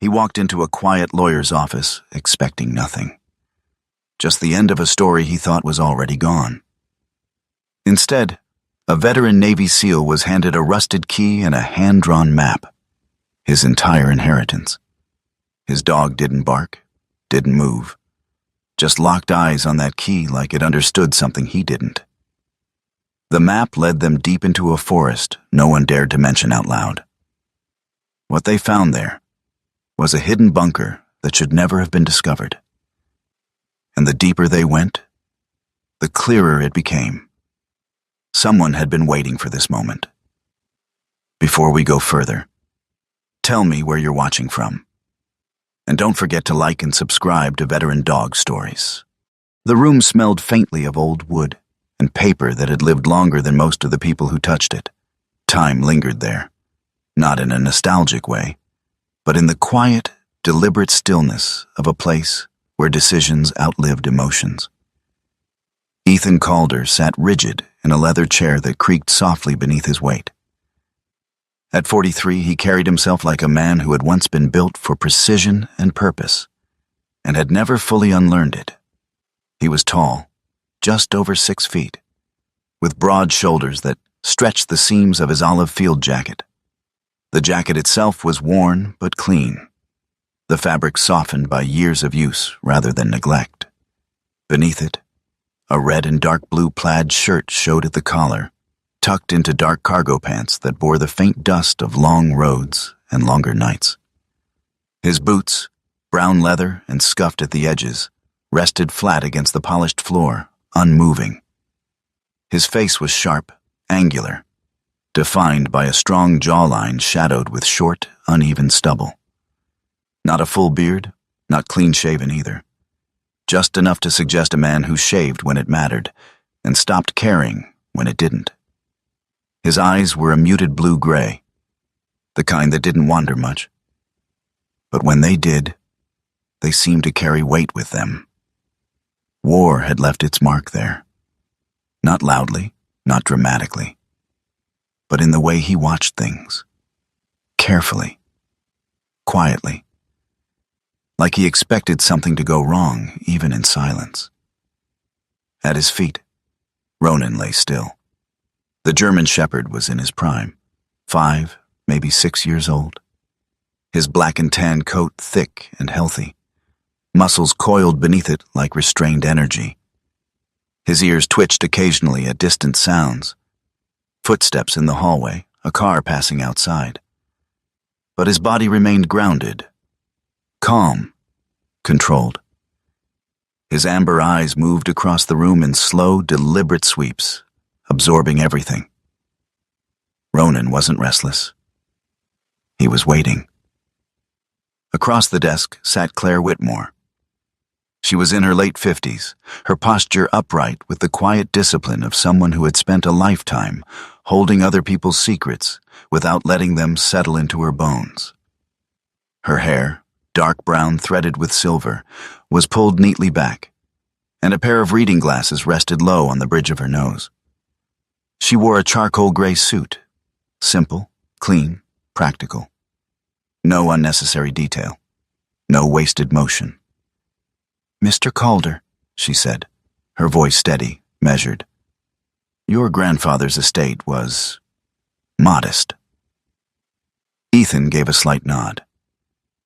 He walked into a quiet lawyer's office, expecting nothing. Just the end of a story he thought was already gone. Instead, a veteran Navy SEAL was handed a rusted key and a hand-drawn map. His entire inheritance. His dog didn't bark, didn't move. Just locked eyes on that key like it understood something he didn't. The map led them deep into a forest no one dared to mention out loud. What they found there was a hidden bunker that should never have been discovered. And the deeper they went, the clearer it became. Someone had been waiting for this moment. Before we go further, tell me where you're watching from. And don't forget to like and subscribe to Veteran Dog Stories. The room smelled faintly of old wood and paper that had lived longer than most of the people who touched it. Time lingered there, not in a nostalgic way, but in the quiet, deliberate stillness of a place where decisions outlived emotions. Ethan Calder sat rigid in a leather chair that creaked softly beneath his weight. At 43, he carried himself like a man who had once been built for precision and purpose, and had never fully unlearned it. He was tall, just over 6 feet, with broad shoulders that stretched the seams of his olive field jacket. The jacket itself was worn but clean, the fabric softened by years of use rather than neglect. Beneath it, a red and dark blue plaid shirt showed at the collar, tucked into dark cargo pants that bore the faint dust of long roads and longer nights. His boots, brown leather and scuffed at the edges, rested flat against the polished floor, unmoving. His face was sharp, angular, defined by a strong jawline shadowed with short, uneven stubble. Not a full beard, not clean-shaven either. Just enough to suggest a man who shaved when it mattered and stopped caring when it didn't. His eyes were a muted blue-gray, the kind that didn't wander much. But when they did, they seemed to carry weight with them. War had left its mark there. Not loudly, not dramatically, but in the way he watched things. Carefully. Quietly. Like he expected something to go wrong, even in silence. At his feet, Ronan lay still. The German shepherd was in his prime, 5, maybe 6 years old. His black and tan coat thick and healthy, muscles coiled beneath it like restrained energy. His ears twitched occasionally at distant sounds, footsteps in the hallway, a car passing outside. But his body remained grounded, calm, controlled. His amber eyes moved across the room in slow, deliberate sweeps, absorbing everything. Ronan wasn't restless. He was waiting. Across the desk sat Claire Whitmore. She was in her late 50s, her posture upright with the quiet discipline of someone who had spent a lifetime holding other people's secrets without letting them settle into her bones. Her hair, dark brown threaded with silver, was pulled neatly back, and a pair of reading glasses rested low on the bridge of her nose. She wore a charcoal gray suit, simple, clean, practical. No unnecessary detail, no wasted motion. "Mr. Calder," she said, her voice steady, measured. "Your grandfather's estate was modest." Ethan gave a slight nod.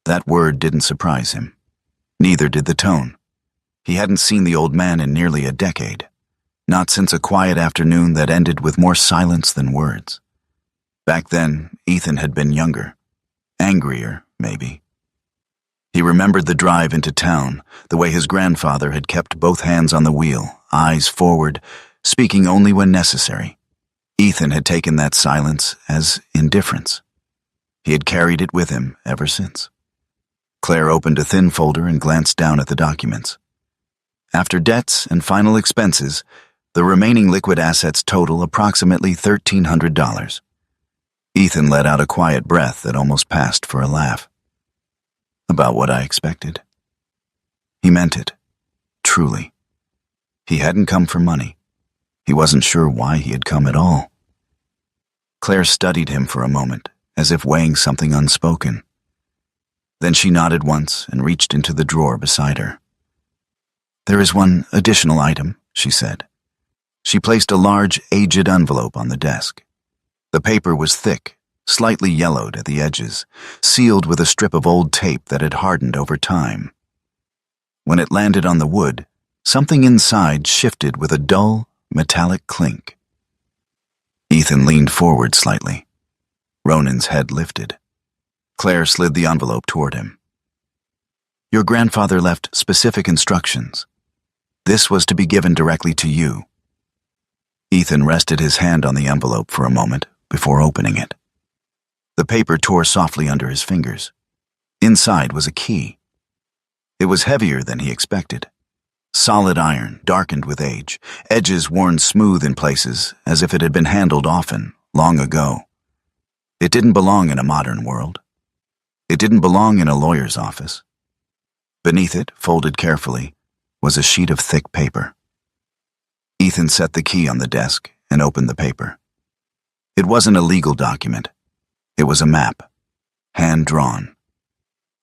That word didn't surprise him. Neither did the tone. He hadn't seen the old man in nearly a decade, not since a quiet afternoon that ended with more silence than words. Back then, Ethan had been younger, angrier, maybe. He remembered the drive into town, the way his grandfather had kept both hands on the wheel, eyes forward, speaking only when necessary. Ethan had taken that silence as indifference. He had carried it with him ever since. Claire opened a thin folder and glanced down at the documents. After debts and final expenses, the remaining liquid assets total approximately $1,300. Ethan let out a quiet breath that almost passed for a laugh. About what I expected. He meant it, truly. He hadn't come for money. He wasn't sure why he had come at all. Claire studied him for a moment, as if weighing something unspoken. Then she nodded once and reached into the drawer beside her. "There is one additional item," she said. She placed a large, aged envelope on the desk. The paper was thick, slightly yellowed at the edges, sealed with a strip of old tape that had hardened over time. When it landed on the wood, something inside shifted with a dull, metallic clink. Ethan leaned forward slightly. Ronan's head lifted. Claire slid the envelope toward him. "Your grandfather left specific instructions. This was to be given directly to you." Ethan rested his hand on the envelope for a moment before opening it. The paper tore softly under his fingers. Inside was a key. It was heavier than he expected. Solid iron, darkened with age, edges worn smooth in places as if it had been handled often, long ago. It didn't belong in a modern world. It didn't belong in a lawyer's office. Beneath it, folded carefully, was a sheet of thick paper. Ethan set the key on the desk and opened the paper. It wasn't a legal document. It was a map, hand-drawn.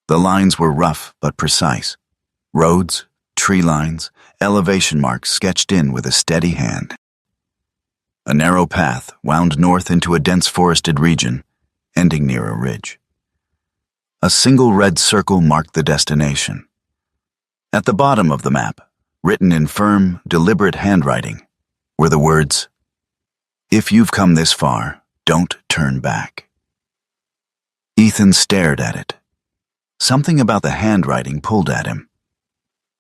The lines were rough but precise. Roads, tree lines, elevation marks sketched in with a steady hand. A narrow path wound north into a dense forested region, ending near a ridge. A single red circle marked the destination. At the bottom of the map, written in firm, deliberate handwriting, were the words, "If you've come this far, don't turn back." Ethan stared at it. Something about the handwriting pulled at him.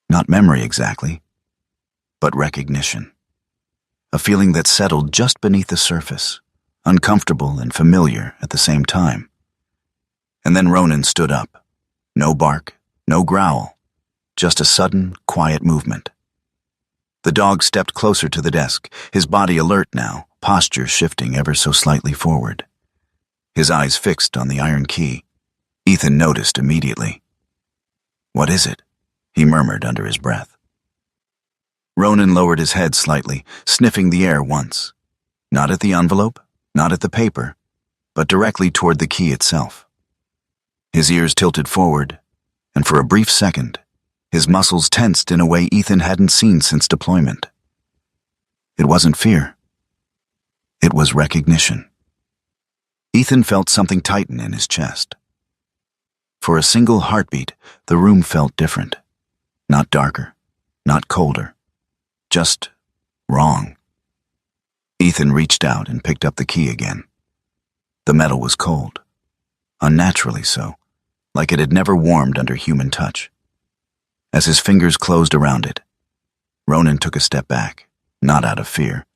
Not memory exactly, but recognition. A feeling that settled just beneath the surface, uncomfortable and familiar at the same time. And then Ronan stood up. No bark, no growl, just a sudden, quiet movement. The dog stepped closer to the desk, his body alert now, posture shifting ever so slightly forward. His eyes fixed on the iron key. Ethan noticed immediately. "What is it?" he murmured under his breath. Ronan lowered his head slightly, sniffing the air once. Not at the envelope, not at the paper, but directly toward the key itself. His ears tilted forward, and for a brief second, his muscles tensed in a way Ethan hadn't seen since deployment. It wasn't fear. It was recognition. Ethan felt something tighten in his chest. For a single heartbeat, the room felt different. Not darker, not colder, just wrong. Ethan reached out and picked up the key again. The metal was cold, unnaturally so, like it had never warmed under human touch. As his fingers closed around it, Ronan took a step back, not out of fear,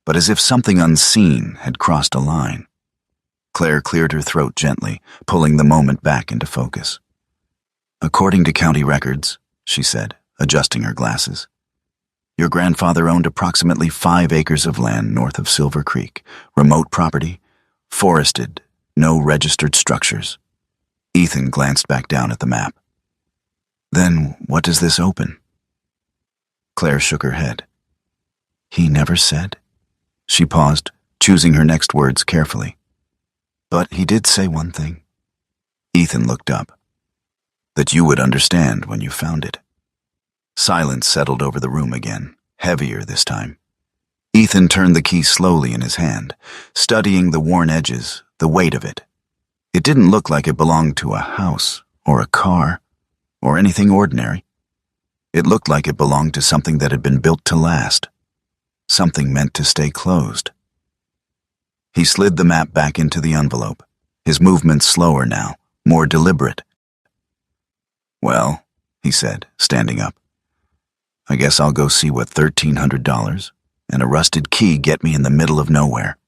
but as if something unseen had crossed a line. Claire cleared her throat gently, pulling the moment back into focus. "According to county records," she said, adjusting her glasses, "your grandfather owned approximately 5 acres of land north of Silver Creek, remote property, forested, no registered structures." Ethan glanced back down at the map. "Then what does this open?" Claire shook her head. "He never said." She paused, choosing her next words carefully. "But he did say one thing." Ethan looked up. "That you would understand when you found it." Silence settled over the room again, heavier this time. Ethan turned the key slowly in his hand, studying the worn edges, the weight of it. It didn't look like it belonged to a house, or a car, or anything ordinary. It looked like it belonged to something that had been built to last, something meant to stay closed. He slid the map back into the envelope, his movements slower now, more deliberate. "Well," he said, standing up, "I guess I'll go see what $1,300 and a rusted key get me in the middle of nowhere."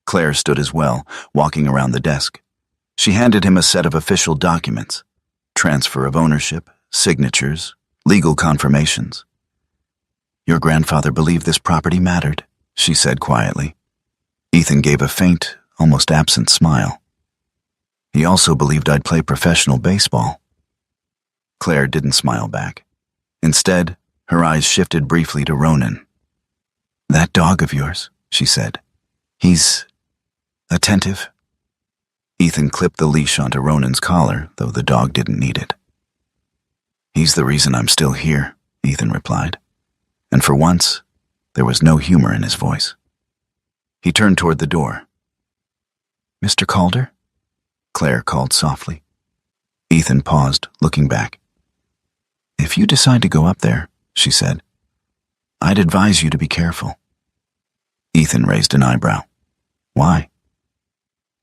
Claire stood as well, walking around the desk. She handed him a set of official documents: transfer of ownership, signatures, legal confirmations. "Your grandfather believed this property mattered," she said quietly. Ethan gave a faint, almost absent smile. "He also believed I'd play professional baseball." Claire didn't smile back. Instead, her eyes shifted briefly to Ronan. "That dog of yours," she said. "He's attentive." Ethan clipped the leash onto Ronan's collar, though the dog didn't need it. "He's the reason I'm still here," Ethan replied, and for once, there was no humor in his voice. He turned toward the door. "Mr. Calder?" Claire called softly. Ethan paused, looking back. "If you decide to go up there," she said, "I'd advise you to be careful." Ethan raised an eyebrow. "Why?"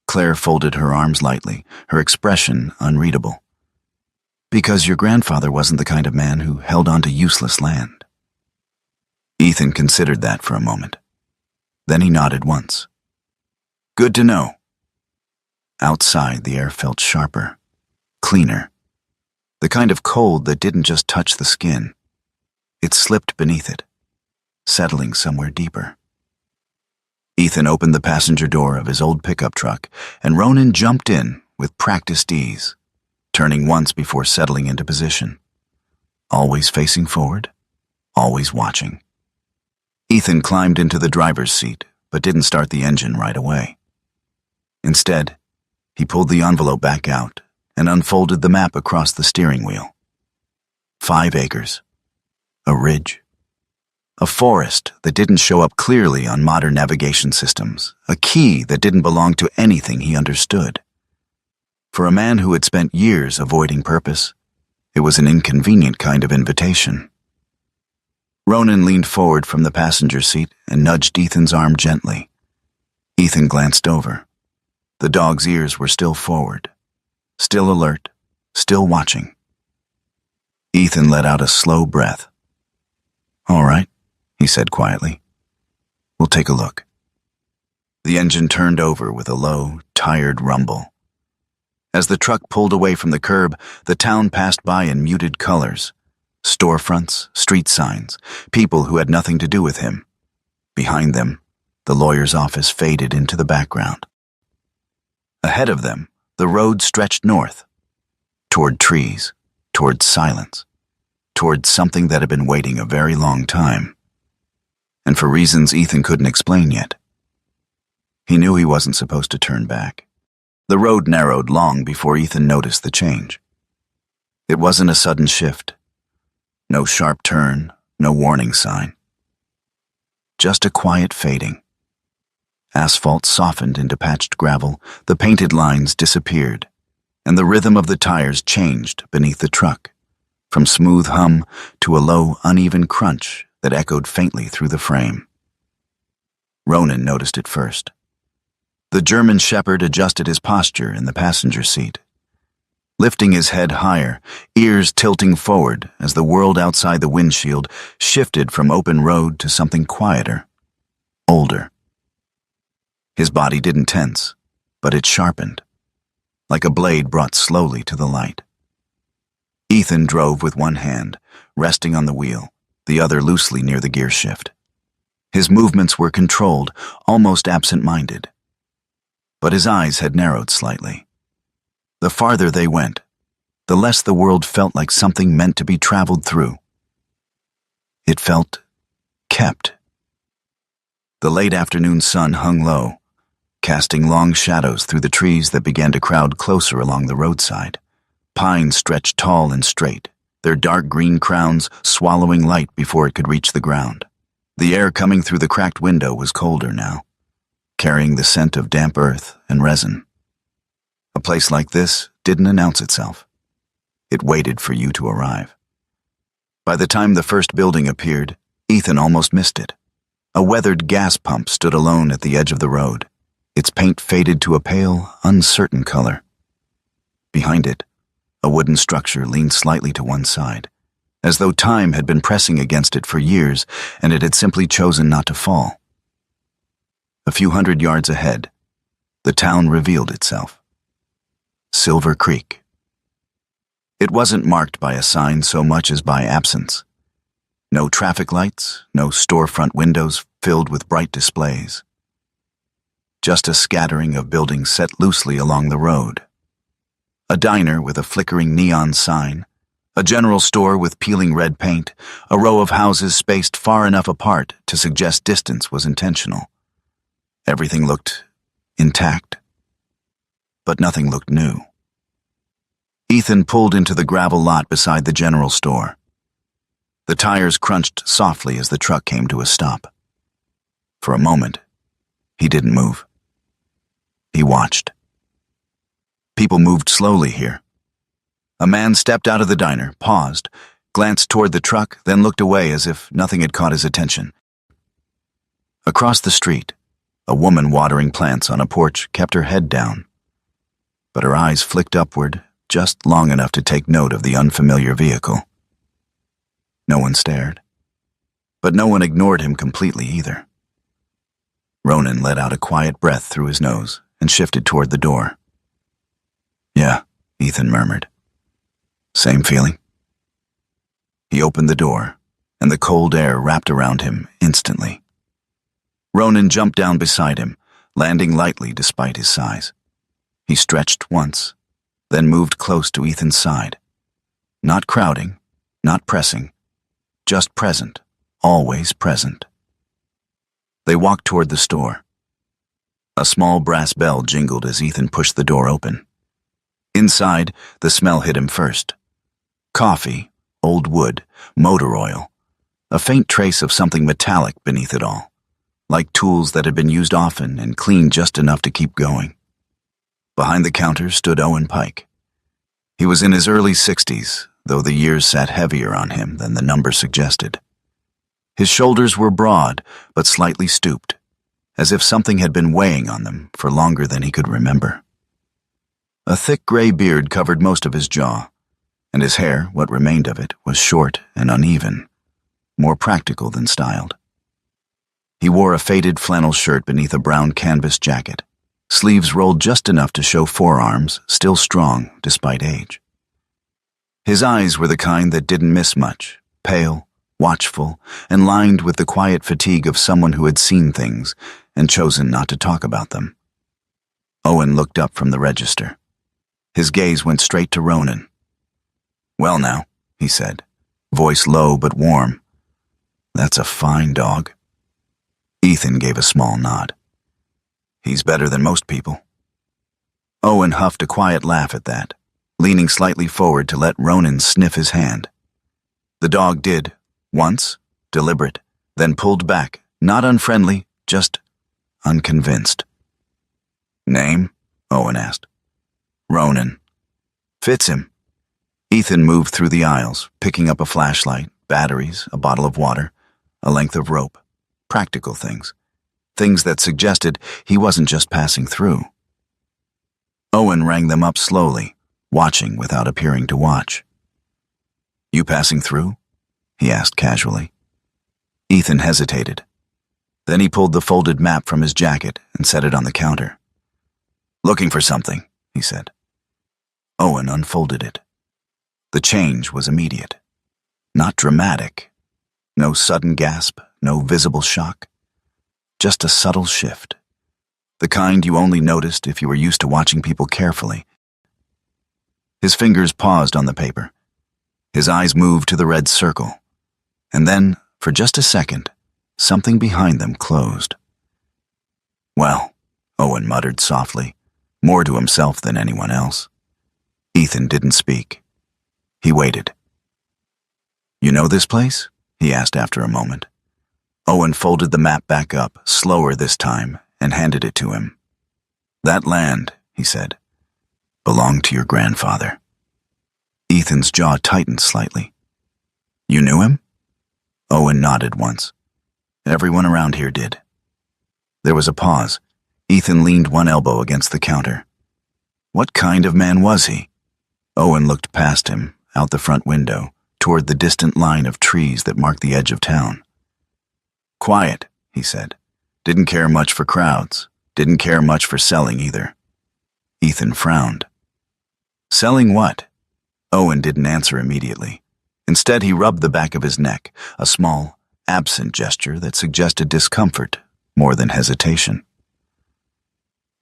Claire folded her arms lightly, her expression unreadable. "Because your grandfather wasn't the kind of man who held on to useless land." Ethan considered that for a moment. Then he nodded once. "Good to know." Outside, the air felt sharper, cleaner. The kind of cold that didn't just touch the skin. It slipped beneath it, settling somewhere deeper. Ethan opened the passenger door of his old pickup truck, and Ronan jumped in with practiced ease, turning once before settling into position. Always facing forward, always watching. Ethan climbed into the driver's seat, but didn't start the engine right away. Instead, he pulled the envelope back out and unfolded the map across the steering wheel. 5 acres. A ridge. A forest that didn't show up clearly on modern navigation systems. A key that didn't belong to anything he understood. For a man who had spent years avoiding purpose, it was an inconvenient kind of invitation. Ronan leaned forward from the passenger seat and nudged Ethan's arm gently. Ethan glanced over. The dog's ears were still forward, still alert, still watching. Ethan let out a slow breath. "All right," he said quietly. "We'll take a look." The engine turned over with a low, tired rumble. As the truck pulled away from the curb, the town passed by in muted colors. Storefronts, street signs, people who had nothing to do with him. Behind them, the lawyer's office faded into the background. Ahead of them, the road stretched north, toward trees, toward silence, toward something that had been waiting a very long time. And for reasons Ethan couldn't explain yet. He knew he wasn't supposed to turn back. The road narrowed long before Ethan noticed the change. It wasn't a sudden shift. No sharp turn, no warning sign. Just a quiet fading. Asphalt softened into patched gravel, the painted lines disappeared, and the rhythm of the tires changed beneath the truck, from smooth hum to a low, uneven crunch that echoed faintly through the frame. Ronan noticed it first. The German shepherd adjusted his posture in the passenger seat, lifting his head higher, ears tilting forward as the world outside the windshield shifted from open road to something quieter, older. His body didn't tense, but it sharpened, like a blade brought slowly to the light. Ethan drove with one hand, resting on the wheel, the other loosely near the gear shift. His movements were controlled, almost absent-minded. But his eyes had narrowed slightly. The farther they went, the less the world felt like something meant to be traveled through. It felt kept. The late afternoon sun hung low, casting long shadows through the trees that began to crowd closer along the roadside. Pines stretched tall and straight, their dark green crowns swallowing light before it could reach the ground. The air coming through the cracked window was colder now, carrying the scent of damp earth and resin. A place like this didn't announce itself. It waited for you to arrive. By the time the first building appeared, Ethan almost missed it. A weathered gas pump stood alone at the edge of the road, its paint faded to a pale, uncertain color. Behind it, a wooden structure leaned slightly to one side, as though time had been pressing against it for years and it had simply chosen not to fall. A few hundred yards ahead, the town revealed itself. Silver Creek. It wasn't marked by a sign so much as by absence. No traffic lights, no storefront windows filled with bright displays. Just a scattering of buildings set loosely along the road. A diner with a flickering neon sign, a general store with peeling red paint, a row of houses spaced far enough apart to suggest distance was intentional. Everything looked intact. but nothing looked new. Ethan pulled into the gravel lot beside the general store. The tires crunched softly as the truck came to a stop. For a moment, he didn't move. He watched. People moved slowly here. A man stepped out of the diner, paused, glanced toward the truck, then looked away as if nothing had caught his attention. Across the street, a woman watering plants on a porch kept her head down, but her eyes flicked upward just long enough to take note of the unfamiliar vehicle. No one stared, but no one ignored him completely either. Ronan let out a quiet breath through his nose and shifted toward the door. "Yeah," Ethan murmured. "Same feeling?" He opened the door, and the cold air wrapped around him instantly. Ronan jumped down beside him, landing lightly despite his size. He stretched once, then moved close to Ethan's side. Not crowding, not pressing, just present, always present. They walked toward the store. A small brass bell jingled as Ethan pushed the door open. Inside, the smell hit him first. Coffee, old wood, motor oil, a faint trace of something metallic beneath it all, like tools that had been used often and cleaned just enough to keep going. Behind the counter stood Owen Pike. He was in his early 60s, though the years sat heavier on him than the number suggested. His shoulders were broad, but slightly stooped, as if something had been weighing on them for longer than he could remember. A thick gray beard covered most of his jaw, and his hair, what remained of it, was short and uneven, more practical than styled. He wore a faded flannel shirt beneath a brown canvas jacket, sleeves rolled just enough to show forearms still strong despite age. His eyes were the kind that didn't miss much, pale, watchful, and lined with the quiet fatigue of someone who had seen things and chosen not to talk about them. Owen looked up from the register. His gaze went straight to Ronan. "Well now," he said, voice low but warm. "That's a fine dog." Ethan gave a small nod. "He's better than most people." Owen huffed a quiet laugh at that, leaning slightly forward to let Ronan sniff his hand. The dog did, once, deliberate, then pulled back, not unfriendly, just unconvinced. "Name?" Owen asked. "Ronan." "Fits him." Ethan moved through the aisles, picking up a flashlight, batteries, a bottle of water, a length of rope, practical things, things that suggested he wasn't just passing through. Owen rang them up slowly, watching without appearing to watch. "You passing through?" he asked casually. Ethan hesitated. Then he pulled the folded map from his jacket and set it on the counter. "Looking for something," he said. Owen unfolded it. The change was immediate. Not dramatic. No sudden gasp, no visible shock. Just a subtle shift. The kind you only noticed if you were used to watching people carefully. His fingers paused on the paper. His eyes moved to the red circle. And then, for just a second, something behind them closed. "Well," Owen muttered softly, more to himself than anyone else. Ethan didn't speak. He waited. "You know this place?" he asked after a moment. Owen folded the map back up, slower this time, and handed it to him. "That land," he said, "belonged to your grandfather." Ethan's jaw tightened slightly. "You knew him?" Owen nodded once. "Everyone around here did." There was a pause. Ethan leaned one elbow against the counter. "What kind of man was he?" Owen looked past him, out the front window, toward the distant line of trees that marked the edge of town. "Quiet," he said. "Didn't care much for crowds. Didn't care much for selling either." Ethan frowned. "Selling what?" Owen didn't answer immediately. Instead, he rubbed the back of his neck, a small, absent gesture that suggested discomfort more than hesitation.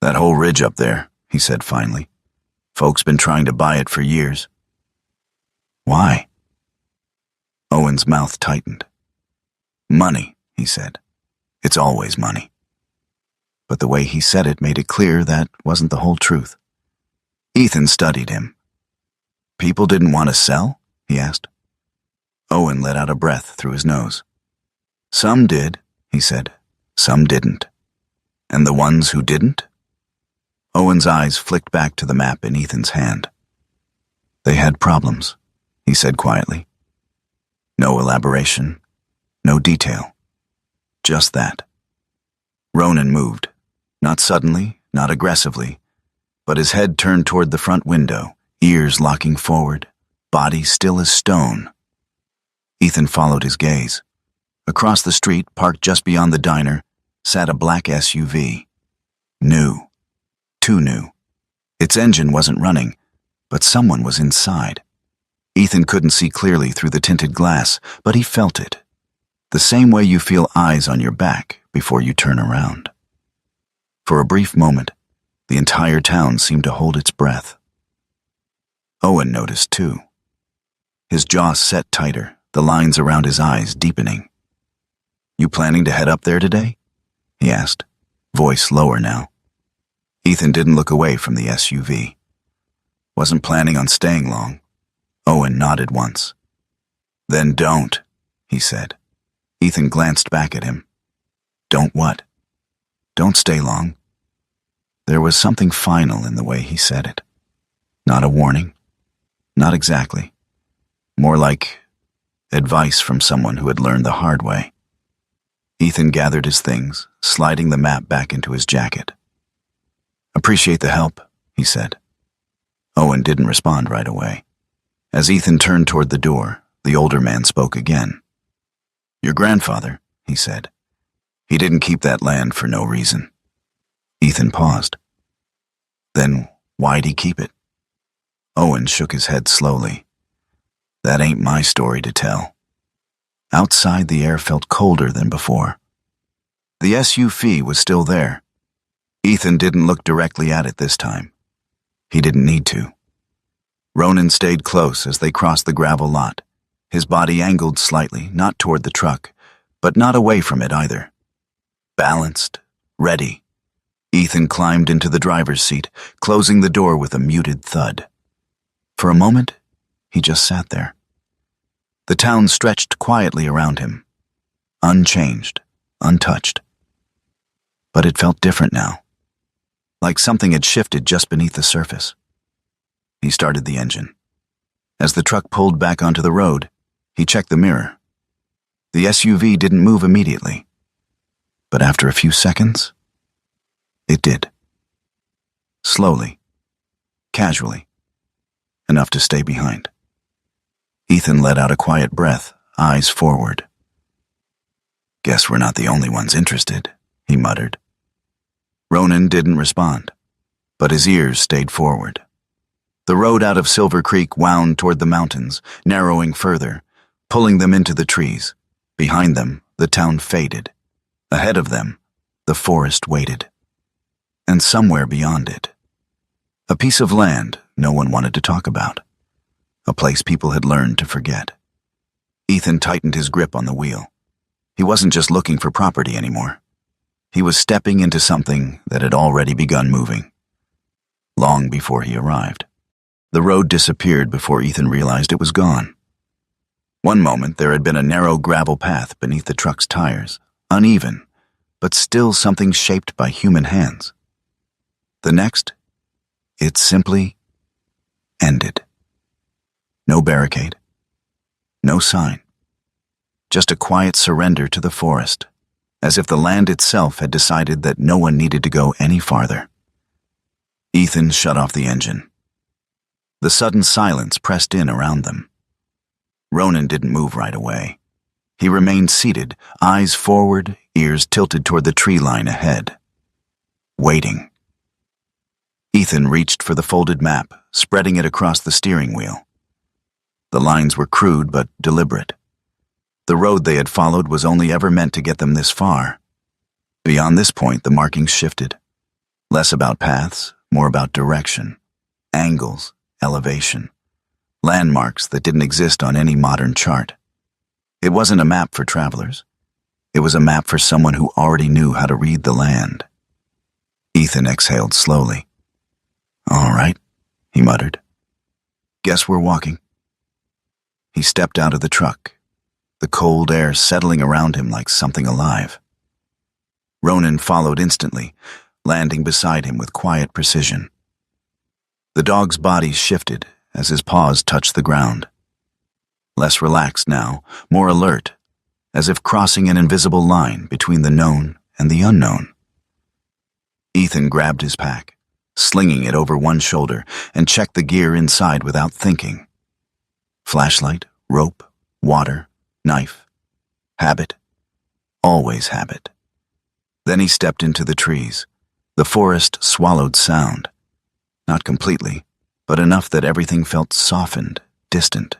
"That whole ridge up there," he said finally. "Folks been trying to buy it for years." "Why?" Owen's mouth tightened. "Money," he said. "It's always money." But the way he said it made it clear that wasn't the whole truth. Ethan studied him. People didn't want to sell? He asked. Owen let out a breath through his nose. Some did, he said. Some didn't. And the ones who didn't? Owen's eyes flicked back to the map in Ethan's hand. They had problems, he said quietly. No elaboration, no detail. Just that. Ronan moved, not suddenly, not aggressively, but his head turned toward the front window, ears locking forward, body still as stone. Ethan followed his gaze. Across the street, parked just beyond the diner, sat a black SUV. New. Too new. Its engine wasn't running, but someone was inside. Ethan couldn't see clearly through the tinted glass, but he felt it. The same way you feel eyes on your back before you turn around. For a brief moment, the entire town seemed to hold its breath. Owen noticed too. His jaw set tighter, the lines around his eyes deepening. You planning to head up there today? He asked, voice lower now. Ethan didn't look away from the SUV. Wasn't planning on staying long. Owen nodded once. Then don't, he said. Ethan glanced back at him. Don't what? Don't stay long. There was something final in the way he said it. Not a warning. Not exactly. More like advice from someone who had learned the hard way. Ethan gathered his things, sliding the map back into his jacket. Appreciate the help, he said. Owen didn't respond right away. As Ethan turned toward the door, the older man spoke again. Your grandfather, he said. He didn't keep that land for no reason. Ethan paused. Then why'd he keep it? Owen shook his head slowly. That ain't my story to tell. Outside, the air felt colder than before. The SUV was still there. Ethan didn't look directly at it this time. He didn't need to. Ronan stayed close as they crossed the gravel lot, his body angled slightly, not toward the truck, but not away from it either. Balanced, ready. Ethan climbed into the driver's seat, closing the door with a muted thud. For a moment, he just sat there. The town stretched quietly around him, unchanged, untouched. But it felt different now, like something had shifted just beneath the surface. He started the engine. As the truck pulled back onto the road, he checked the mirror. The SUV didn't move immediately, but after a few seconds, it did. Slowly, casually, enough to stay behind. Ethan let out a quiet breath, eyes forward. Guess we're not the only ones interested, he muttered. Ronan didn't respond, but his ears stayed forward. The road out of Silver Creek wound toward the mountains, narrowing further, pulling them into the trees. Behind them, the town faded. Ahead of them, the forest waited. And somewhere beyond it, a piece of land no one wanted to talk about. A place people had learned to forget. Ethan tightened his grip on the wheel. He wasn't just looking for property anymore. He was stepping into something that had already begun moving. Long before he arrived. The road disappeared before Ethan realized it was gone. One moment there had been a narrow gravel path beneath the truck's tires, uneven, but still something shaped by human hands. The next, it simply ended. No barricade, no sign, just a quiet surrender to the forest, as if the land itself had decided that no one needed to go any farther. Ethan shut off the engine. The sudden silence pressed in around them. Ronan didn't move right away. He remained seated, eyes forward, ears tilted toward the tree line ahead. Waiting. Ethan reached for the folded map, spreading it across the steering wheel. The lines were crude but deliberate. The road they had followed was only ever meant to get them this far. Beyond this point, the markings shifted. Less about paths, more about direction, angles, elevation, landmarks that didn't exist on any modern chart. It wasn't a map for travelers. It was a map for someone who already knew how to read the land. Ethan exhaled slowly. All right, he muttered. "Guess we're walking." He stepped out of the truck, the cold air settling around him like something alive. Ronan followed instantly, landing beside him with quiet precision. The dog's body shifted as his paws touched the ground. Less relaxed now, more alert, as if crossing an invisible line between the known and the unknown. Ethan grabbed his pack, slinging it over one shoulder, and checked the gear inside without thinking. Flashlight, rope, water, knife. Habit. Always habit. Then he stepped into the trees. The forest swallowed sound. Not completely, but enough that everything felt softened, distant.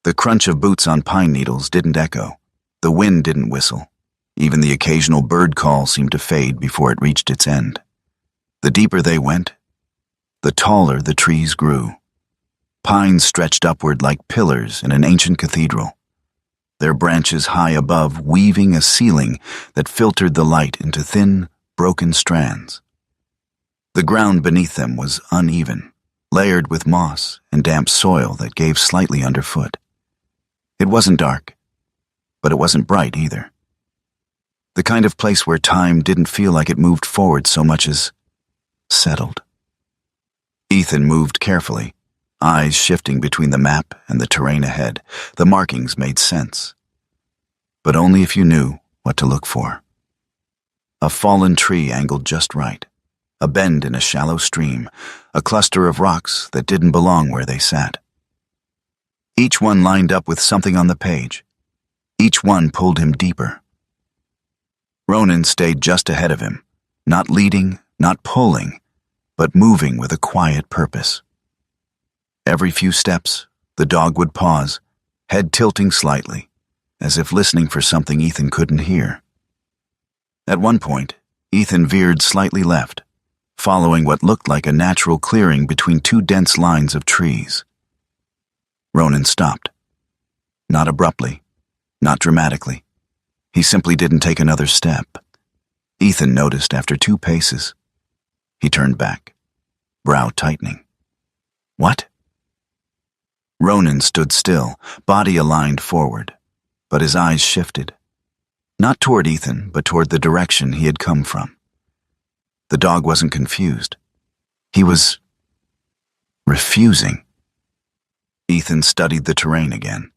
The crunch of boots on pine needles didn't echo. The wind didn't whistle. Even the occasional bird call seemed to fade before it reached its end. The deeper they went, the taller the trees grew. Pines stretched upward like pillars in an ancient cathedral, their branches high above weaving a ceiling that filtered the light into thin, broken strands. The ground beneath them was uneven, layered with moss and damp soil that gave slightly underfoot. It wasn't dark, but it wasn't bright either. The kind of place where time didn't feel like it moved forward so much as settled. Ethan moved carefully, eyes shifting between the map and the terrain ahead. The markings made sense, but only if you knew what to look for. A fallen tree angled just right, a bend in a shallow stream, a cluster of rocks that didn't belong where they sat. Each one lined up with something on the page. Each one pulled him deeper. Ronan stayed just ahead of him, not leading, not pulling, but moving with a quiet purpose. Every few steps, the dog would pause, head tilting slightly, as if listening for something Ethan couldn't hear. At one point, Ethan veered slightly left, following what looked like a natural clearing between two dense lines of trees. Ronan stopped. Not abruptly, not dramatically. He simply didn't take another step. Ethan noticed after 2 paces. He turned back, brow tightening. What? Ronan stood still, body aligned forward, but his eyes shifted. Not toward Ethan, but toward the direction he had come from. The dog wasn't confused. He was refusing. Ethan studied the terrain again.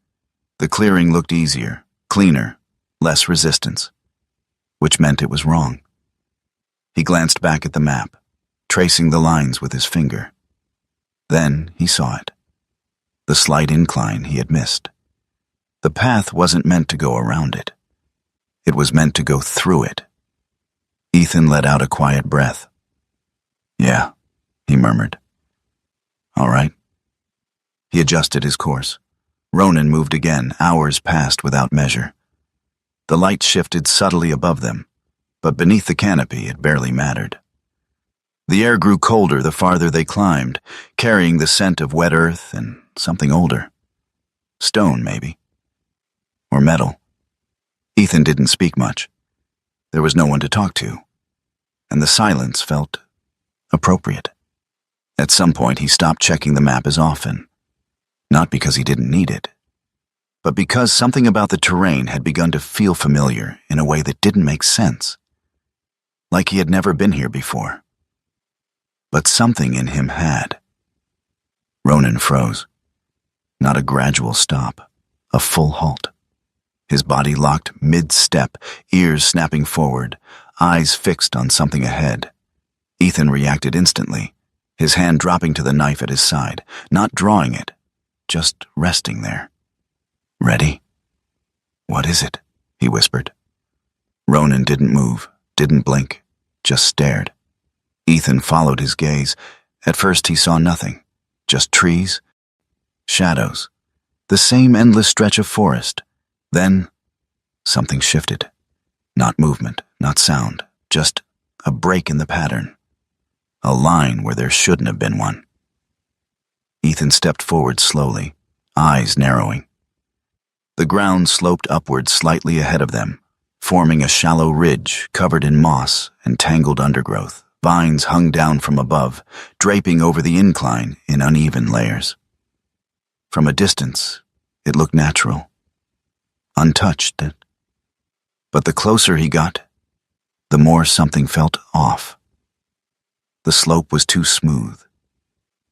The clearing looked easier, cleaner, less resistance, which meant it was wrong. He glanced back at the map, tracing the lines with his finger. Then he saw it. The slight incline he had missed. The path wasn't meant to go around it. It was meant to go through it. Ethan let out a quiet breath. "Yeah," he murmured. "All right." He adjusted his course. Ronan moved again. Hours passed without measure. The light shifted subtly above them, but beneath the canopy it barely mattered. The air grew colder the farther they climbed, carrying the scent of wet earth and something older. Stone, maybe. Or metal. Ethan didn't speak much. There was no one to talk to, and the silence felt appropriate. At some point he stopped checking the map as often. Not because he didn't need it, but because something about the terrain had begun to feel familiar in a way that didn't make sense. Like he had never been here before. But something in him had. Ronan froze. Not a gradual stop, a full halt. His body locked mid-step, ears snapping forward, eyes fixed on something ahead. Ethan reacted instantly, his hand dropping to the knife at his side, not drawing it, just resting there. "Ready?" "What is it?" he whispered. Ronan didn't move, didn't blink, just stared. Ethan followed his gaze. At first he saw nothing, just trees, shadows, the same endless stretch of forest. Then something shifted. Not movement, not sound, just a break in the pattern. A line where there shouldn't have been one. Ethan stepped forward slowly, eyes narrowing. The ground sloped upward slightly ahead of them, forming a shallow ridge covered in moss and tangled undergrowth Vines hung down from above, draping over the incline in uneven layers. From a distance, it looked natural, untouched. But the closer he got, the more something felt off. The slope was too smooth,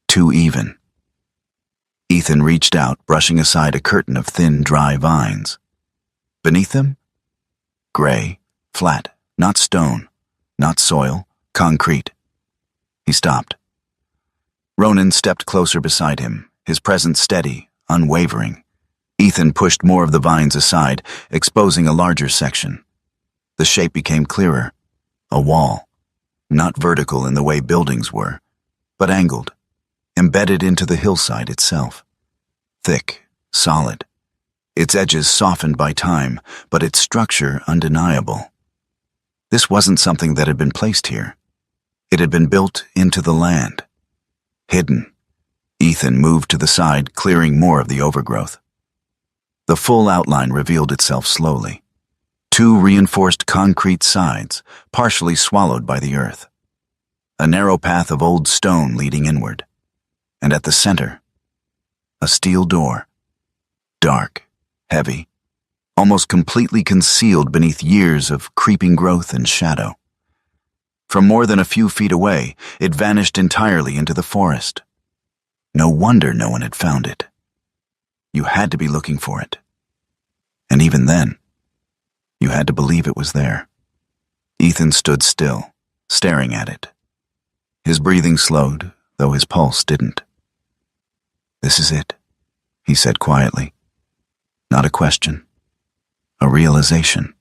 too even. Ethan reached out, brushing aside a curtain of thin, dry vines. Beneath them, gray, flat, not stone, not soil, concrete. He stopped. Ronan stepped closer beside him, his presence steady, unwavering. Ethan pushed more of the vines aside, exposing a larger section. The shape became clearer, a wall, not vertical in the way buildings were, but angled, embedded into the hillside itself. Thick, solid, its edges softened by time, but its structure undeniable. This wasn't something that had been placed here. It had been built into the land. Hidden. Ethan moved to the side, clearing more of the overgrowth. The full outline revealed itself slowly. 2 reinforced concrete sides, partially swallowed by the earth. A narrow path of old stone leading inward. And at the center, a steel door. Dark, heavy, almost completely concealed beneath years of creeping growth and shadow. From more than a few feet away, it vanished entirely into the forest. No wonder no one had found it. You had to be looking for it. And even then, you had to believe it was there. Ethan stood still, staring at it. His breathing slowed, though his pulse didn't. "This is it," he said quietly. Not a question, a realization.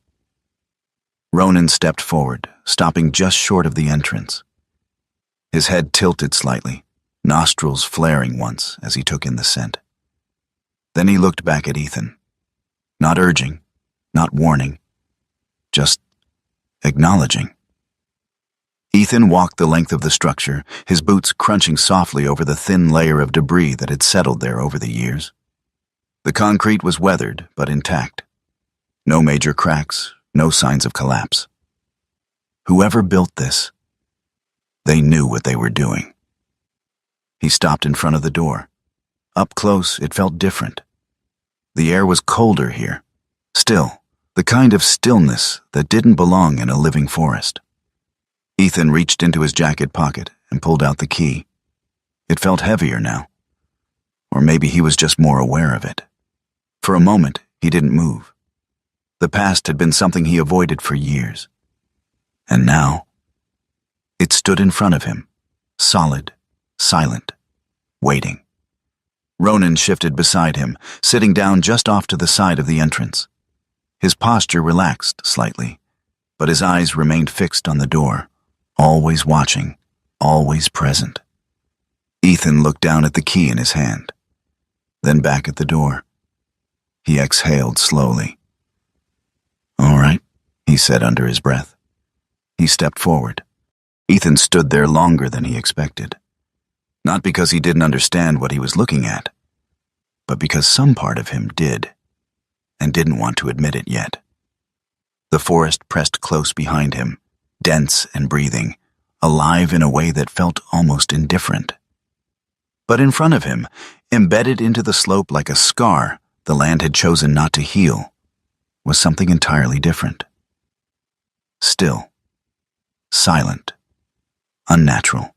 Ronan stepped forward, stopping just short of the entrance. His head tilted slightly, nostrils flaring once as he took in the scent. Then he looked back at Ethan. Not urging, not warning, just acknowledging. Ethan walked the length of the structure, his boots crunching softly over the thin layer of debris that had settled there over the years. The concrete was weathered but intact. No major cracks, no signs of collapse. Whoever built this, they knew what they were doing. He stopped in front of the door. Up close, it felt different. The air was colder here, still, the kind of stillness that didn't belong in a living forest. Ethan reached into his jacket pocket and pulled out the key. It felt heavier now. Or maybe he was just more aware of it. For a moment, he didn't move. The past had been something he avoided for years. And now, it stood in front of him, solid, silent, waiting. Ronan shifted beside him, sitting down just off to the side of the entrance. His posture relaxed slightly, but his eyes remained fixed on the door, always watching, always present. Ethan looked down at the key in his hand, then back at the door. He exhaled slowly. "All right," he said under his breath. He stepped forward. Ethan stood there longer than he expected. Not because he didn't understand what he was looking at, but because some part of him did, and didn't want to admit it yet. The forest pressed close behind him, dense and breathing, alive in a way that felt almost indifferent. But in front of him, embedded into the slope like a scar the land had chosen not to heal, was something entirely different. Still, silent, unnatural.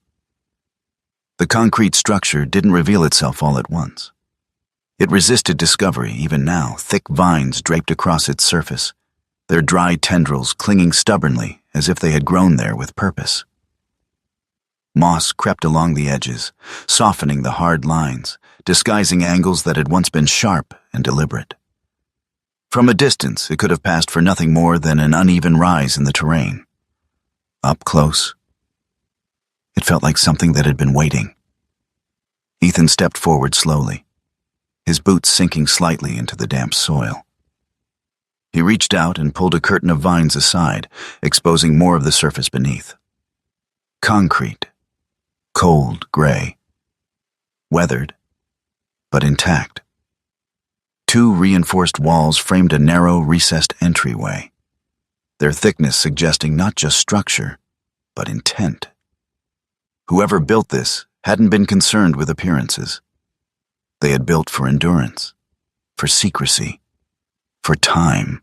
The concrete structure didn't reveal itself all at once. It resisted discovery even now, thick vines draped across its surface, their dry tendrils clinging stubbornly as if they had grown there with purpose. Moss crept along the edges, softening the hard lines, disguising angles that had once been sharp and deliberate. From a distance, it could have passed for nothing more than an uneven rise in the terrain. Up close, it felt like something that had been waiting. Ethan stepped forward slowly, his boots sinking slightly into the damp soil. He reached out and pulled a curtain of vines aside, exposing more of the surface beneath. Concrete, cold gray, weathered, but intact. 2 reinforced walls framed a narrow, recessed entryway, their thickness suggesting not just structure, but intent. Whoever built this hadn't been concerned with appearances. They had built for endurance, for secrecy, for time.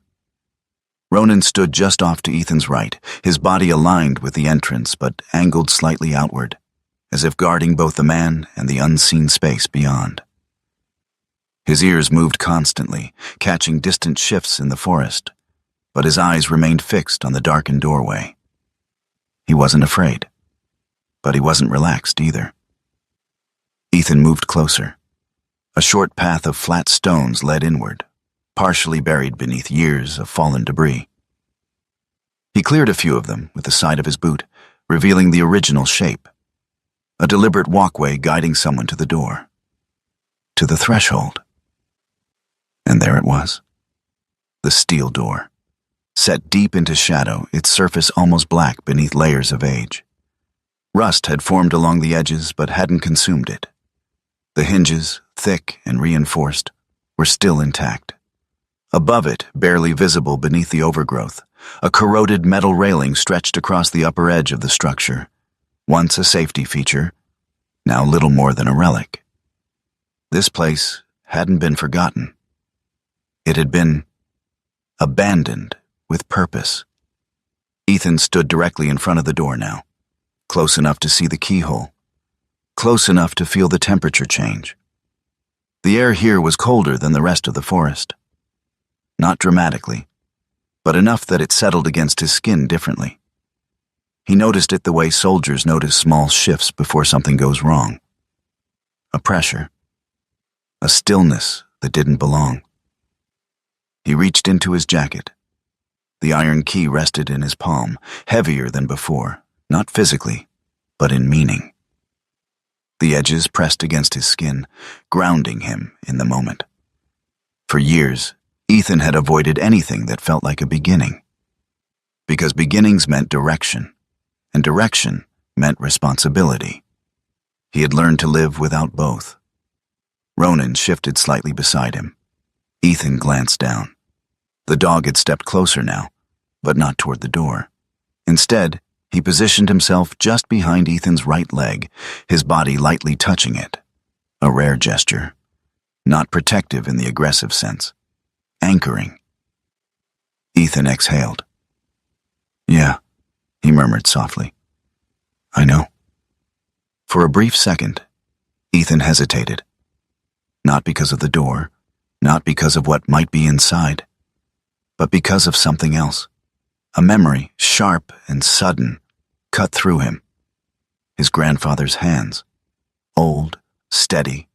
Ronan stood just off to Ethan's right, his body aligned with the entrance but angled slightly outward, as if guarding both the man and the unseen space beyond. His ears moved constantly, catching distant shifts in the forest, but his eyes remained fixed on the darkened doorway. He wasn't afraid, but he wasn't relaxed either. Ethan moved closer. A short path of flat stones led inward, partially buried beneath years of fallen debris. He cleared a few of them with the side of his boot, revealing the original shape. A deliberate walkway guiding someone to the door. To the threshold. And there it was. The steel door. Set deep into shadow, its surface almost black beneath layers of age. Rust had formed along the edges but hadn't consumed it. The hinges, thick and reinforced, were still intact. Above it, barely visible beneath the overgrowth, a corroded metal railing stretched across the upper edge of the structure. Once a safety feature, now little more than a relic. This place hadn't been forgotten. It had been abandoned with purpose. Ethan stood directly in front of the door now, close enough to see the keyhole, close enough to feel the temperature change. The air here was colder than the rest of the forest. Not dramatically, but enough that it settled against his skin differently. He noticed it the way soldiers notice small shifts before something goes wrong. A pressure. A stillness that didn't belong. He reached into his jacket. The iron key rested in his palm, heavier than before, not physically, but in meaning. The edges pressed against his skin, grounding him in the moment. For years, Ethan had avoided anything that felt like a beginning. Because beginnings meant direction, and direction meant responsibility. He had learned to live without both. Ronan shifted slightly beside him. Ethan glanced down. The dog had stepped closer now, but not toward the door. Instead, he positioned himself just behind Ethan's right leg, his body lightly touching it. A rare gesture. Not protective in the aggressive sense. Anchoring. Ethan exhaled. "Yeah," he murmured softly. "I know." For a brief second, Ethan hesitated. Not because of the door, not because of what might be inside, but because of something else. A memory, sharp and sudden, cut through him. His grandfather's hands. Old, steady,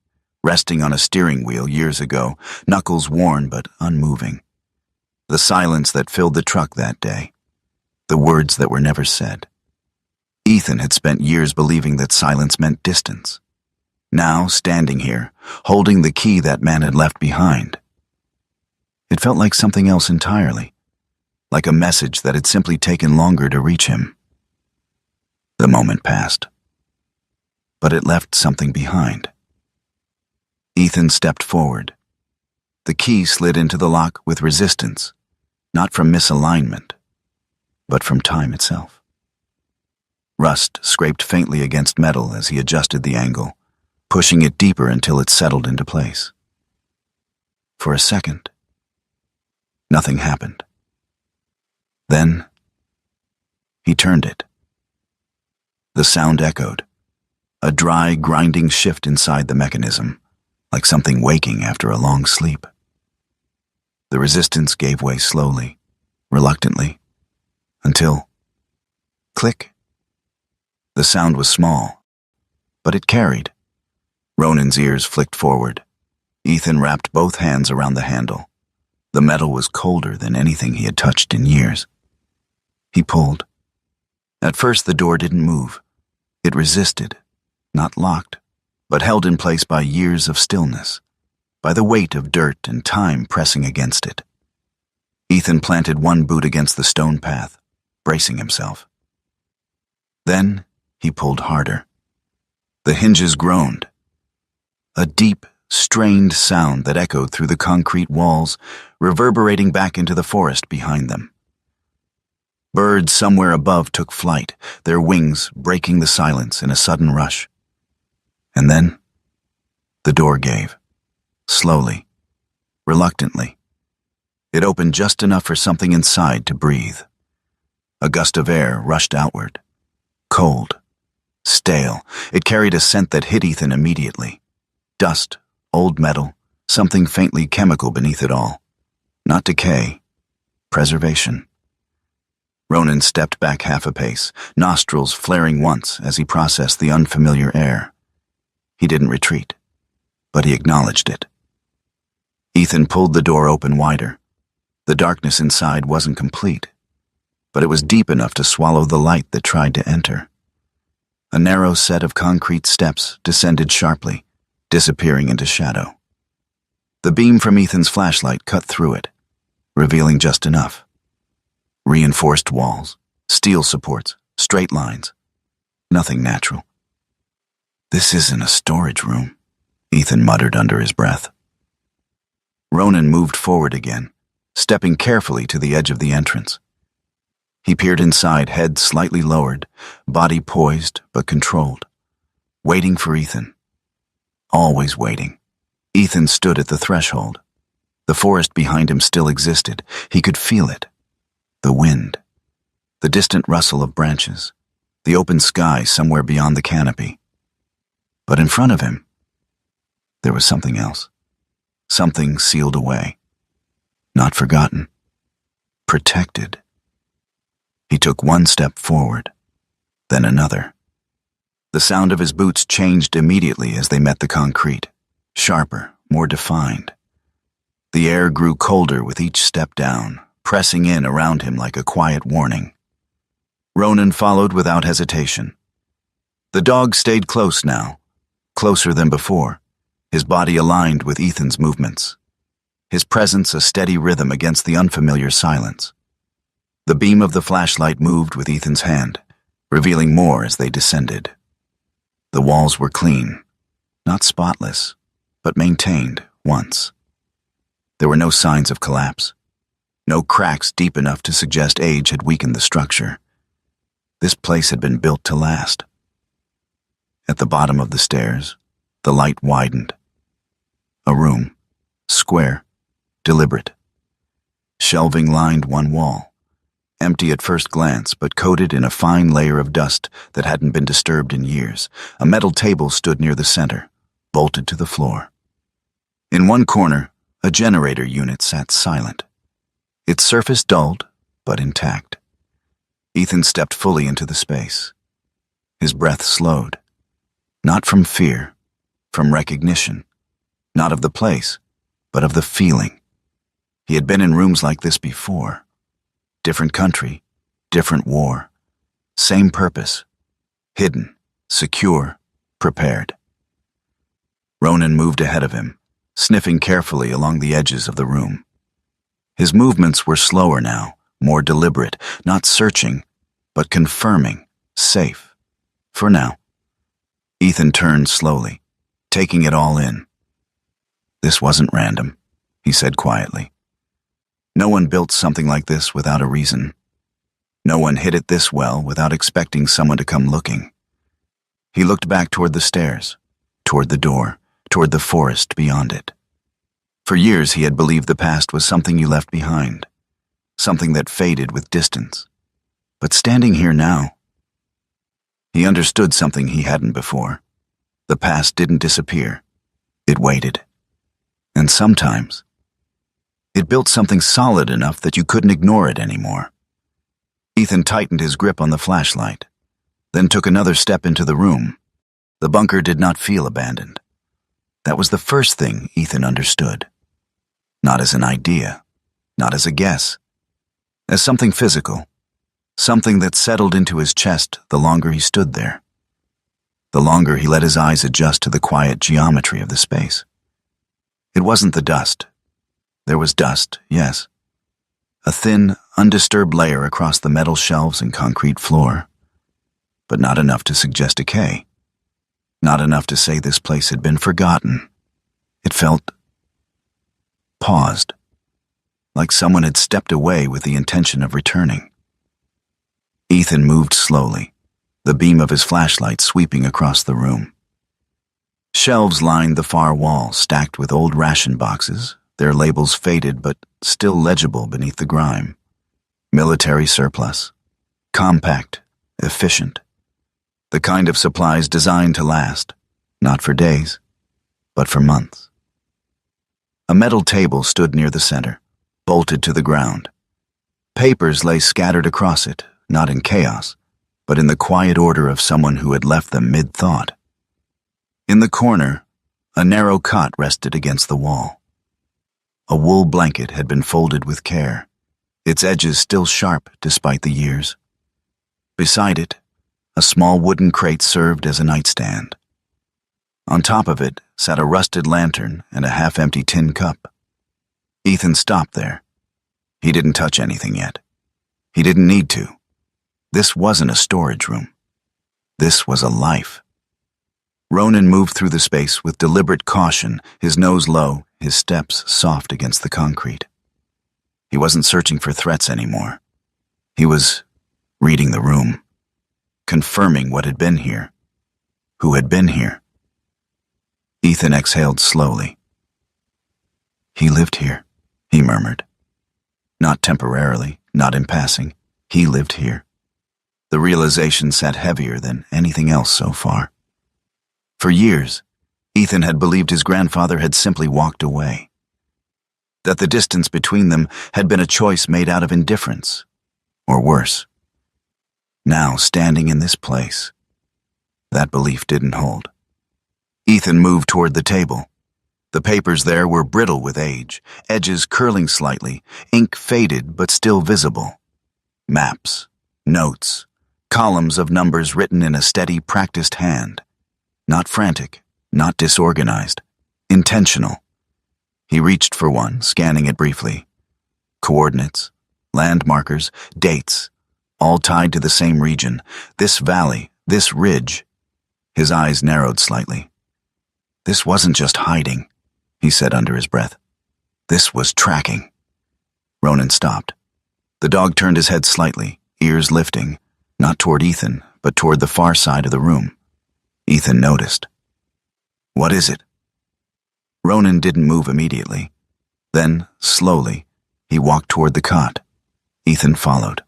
resting on a steering wheel years ago, knuckles worn but unmoving. The silence that filled the truck that day. The words that were never said. Ethan had spent years believing that silence meant distance. Now, standing here, holding the key that man had left behind. It felt like something else entirely. Like a message that had simply taken longer to reach him. The moment passed. But it left something behind. Ethan stepped forward. The key slid into the lock with resistance, not from misalignment, but from time itself. Rust scraped faintly against metal as he adjusted the angle, pushing it deeper until it settled into place. For a second, nothing happened. Then, he turned it. The sound echoed, a dry, grinding shift inside the mechanism, like something waking after a long sleep. The resistance gave way slowly, reluctantly, until, click. The sound was small, but it carried. Ronan's ears flicked forward. Ethan wrapped both hands around the handle. The metal was colder than anything he had touched in years. He pulled. At first, the door didn't move. It resisted, not locked, but held in place by years of stillness, by the weight of dirt and time pressing against it. Ethan planted one boot against the stone path, bracing himself. Then he pulled harder. The hinges groaned. A deep, strained sound that echoed through the concrete walls, reverberating back into the forest behind them. Birds somewhere above took flight, their wings breaking the silence in a sudden rush. And then, the door gave. Slowly, reluctantly. It opened just enough for something inside to breathe. A gust of air rushed outward. Cold. Stale. It carried a scent that hit Ethan immediately. Dust, old metal, something faintly chemical beneath it all. Not decay. Preservation. Ronan stepped back half a pace, nostrils flaring once as he processed the unfamiliar air. He didn't retreat, but he acknowledged it. Ethan pulled the door open wider. The darkness inside wasn't complete, but it was deep enough to swallow the light that tried to enter. A narrow set of concrete steps descended sharply, disappearing into shadow. The beam from Ethan's flashlight cut through it, revealing just enough. Reinforced walls, steel supports, straight lines. Nothing natural. "This isn't a storage room," Ethan muttered under his breath. Ronan moved forward again, stepping carefully to the edge of the entrance. He peered inside, head slightly lowered, body poised but controlled, waiting for Ethan. Always waiting. Ethan stood at the threshold. The forest behind him still existed. He could feel it. The wind. The distant rustle of branches. The open sky somewhere beyond the canopy. But in front of him, there was something else. Something sealed away. Not forgotten. Protected. He took one step forward, then another. The sound of his boots changed immediately as they met the concrete. Sharper, more defined. The air grew colder with each step down, pressing in around him like a quiet warning. Ronan followed without hesitation. The dog stayed close now, closer than before, his body aligned with Ethan's movements. His presence a steady rhythm against the unfamiliar silence. The beam of the flashlight moved with Ethan's hand, revealing more as they descended. The walls were clean, not spotless, but maintained once. There were no signs of collapse. No cracks deep enough to suggest age had weakened the structure. This place had been built to last. At the bottom of the stairs, the light widened. A room, square, deliberate. Shelving lined one wall, empty at first glance but coated in a fine layer of dust that hadn't been disturbed in years. A metal table stood near the center, bolted to the floor. In one corner, a generator unit sat silent. Its surface dulled, but intact. Ethan stepped fully into the space. His breath slowed. Not from fear, from recognition. Not of the place, but of the feeling. He had been in rooms like this before. Different country, different war. Same purpose. Hidden, secure, prepared. Ronan moved ahead of him, sniffing carefully along the edges of the room. His movements were slower now, more deliberate, not searching, but confirming, safe. For now. Ethan turned slowly, taking it all in. "This wasn't random," he said quietly. "No one built something like this without a reason. No one hid it this well without expecting someone to come looking." He looked back toward the stairs, toward the door, toward the forest beyond it. For years he had believed the past was something you left behind, something that faded with distance. But standing here now, he understood something he hadn't before. The past didn't disappear. It waited. And sometimes, it built something solid enough that you couldn't ignore it anymore. Ethan tightened his grip on the flashlight, then took another step into the room. The bunker did not feel abandoned. That was the first thing Ethan understood. Not as an idea, not as a guess, as something physical, something that settled into his chest the longer he stood there, the longer he let his eyes adjust to the quiet geometry of the space. It wasn't the dust. There was dust, yes. A thin, undisturbed layer across the metal shelves and concrete floor, but not enough to suggest decay. Not enough to say this place had been forgotten. It felt paused, like someone had stepped away with the intention of returning. Ethan moved slowly, the beam of his flashlight sweeping across the room. Shelves lined the far wall, stacked with old ration boxes, their labels faded but still legible beneath the grime. Military surplus. Compact, efficient. The kind of supplies designed to last, not for days, but for months. A metal table stood near the center, bolted to the ground. Papers lay scattered across it, not in chaos, but in the quiet order of someone who had left them mid-thought. In the corner, a narrow cot rested against the wall. A wool blanket had been folded with care, its edges still sharp despite the years. Beside it, a small wooden crate served as a nightstand. On top of it sat a rusted lantern and a half-empty tin cup. Ethan stopped there. He didn't touch anything yet. He didn't need to. This wasn't a storage room. This was a life. Ronan moved through the space with deliberate caution, his nose low, his steps soft against the concrete. He wasn't searching for threats anymore. He was reading the room, confirming what had been here, who had been here. Ethan exhaled slowly. He lived here, he murmured. Not temporarily, not in passing. He lived here. The realization sat heavier than anything else so far. For years, Ethan had believed his grandfather had simply walked away. That the distance between them had been a choice made out of indifference, or worse. Now, standing in this place, that belief didn't hold. Ethan moved toward the table. The papers there were brittle with age, edges curling slightly, ink faded but still visible. Maps, notes, columns of numbers written in a steady, practiced hand. Not frantic, not disorganized, intentional. He reached for one, scanning it briefly. Coordinates, landmarkers, dates, all tied to the same region, this valley, this ridge. His eyes narrowed slightly. This wasn't just hiding, he said under his breath. This was tracking. Ronan stopped. The dog turned his head slightly, ears lifting, not toward Ethan, but toward the far side of the room. Ethan noticed. What is it? Ronan didn't move immediately. Then, slowly, he walked toward the cot. Ethan followed.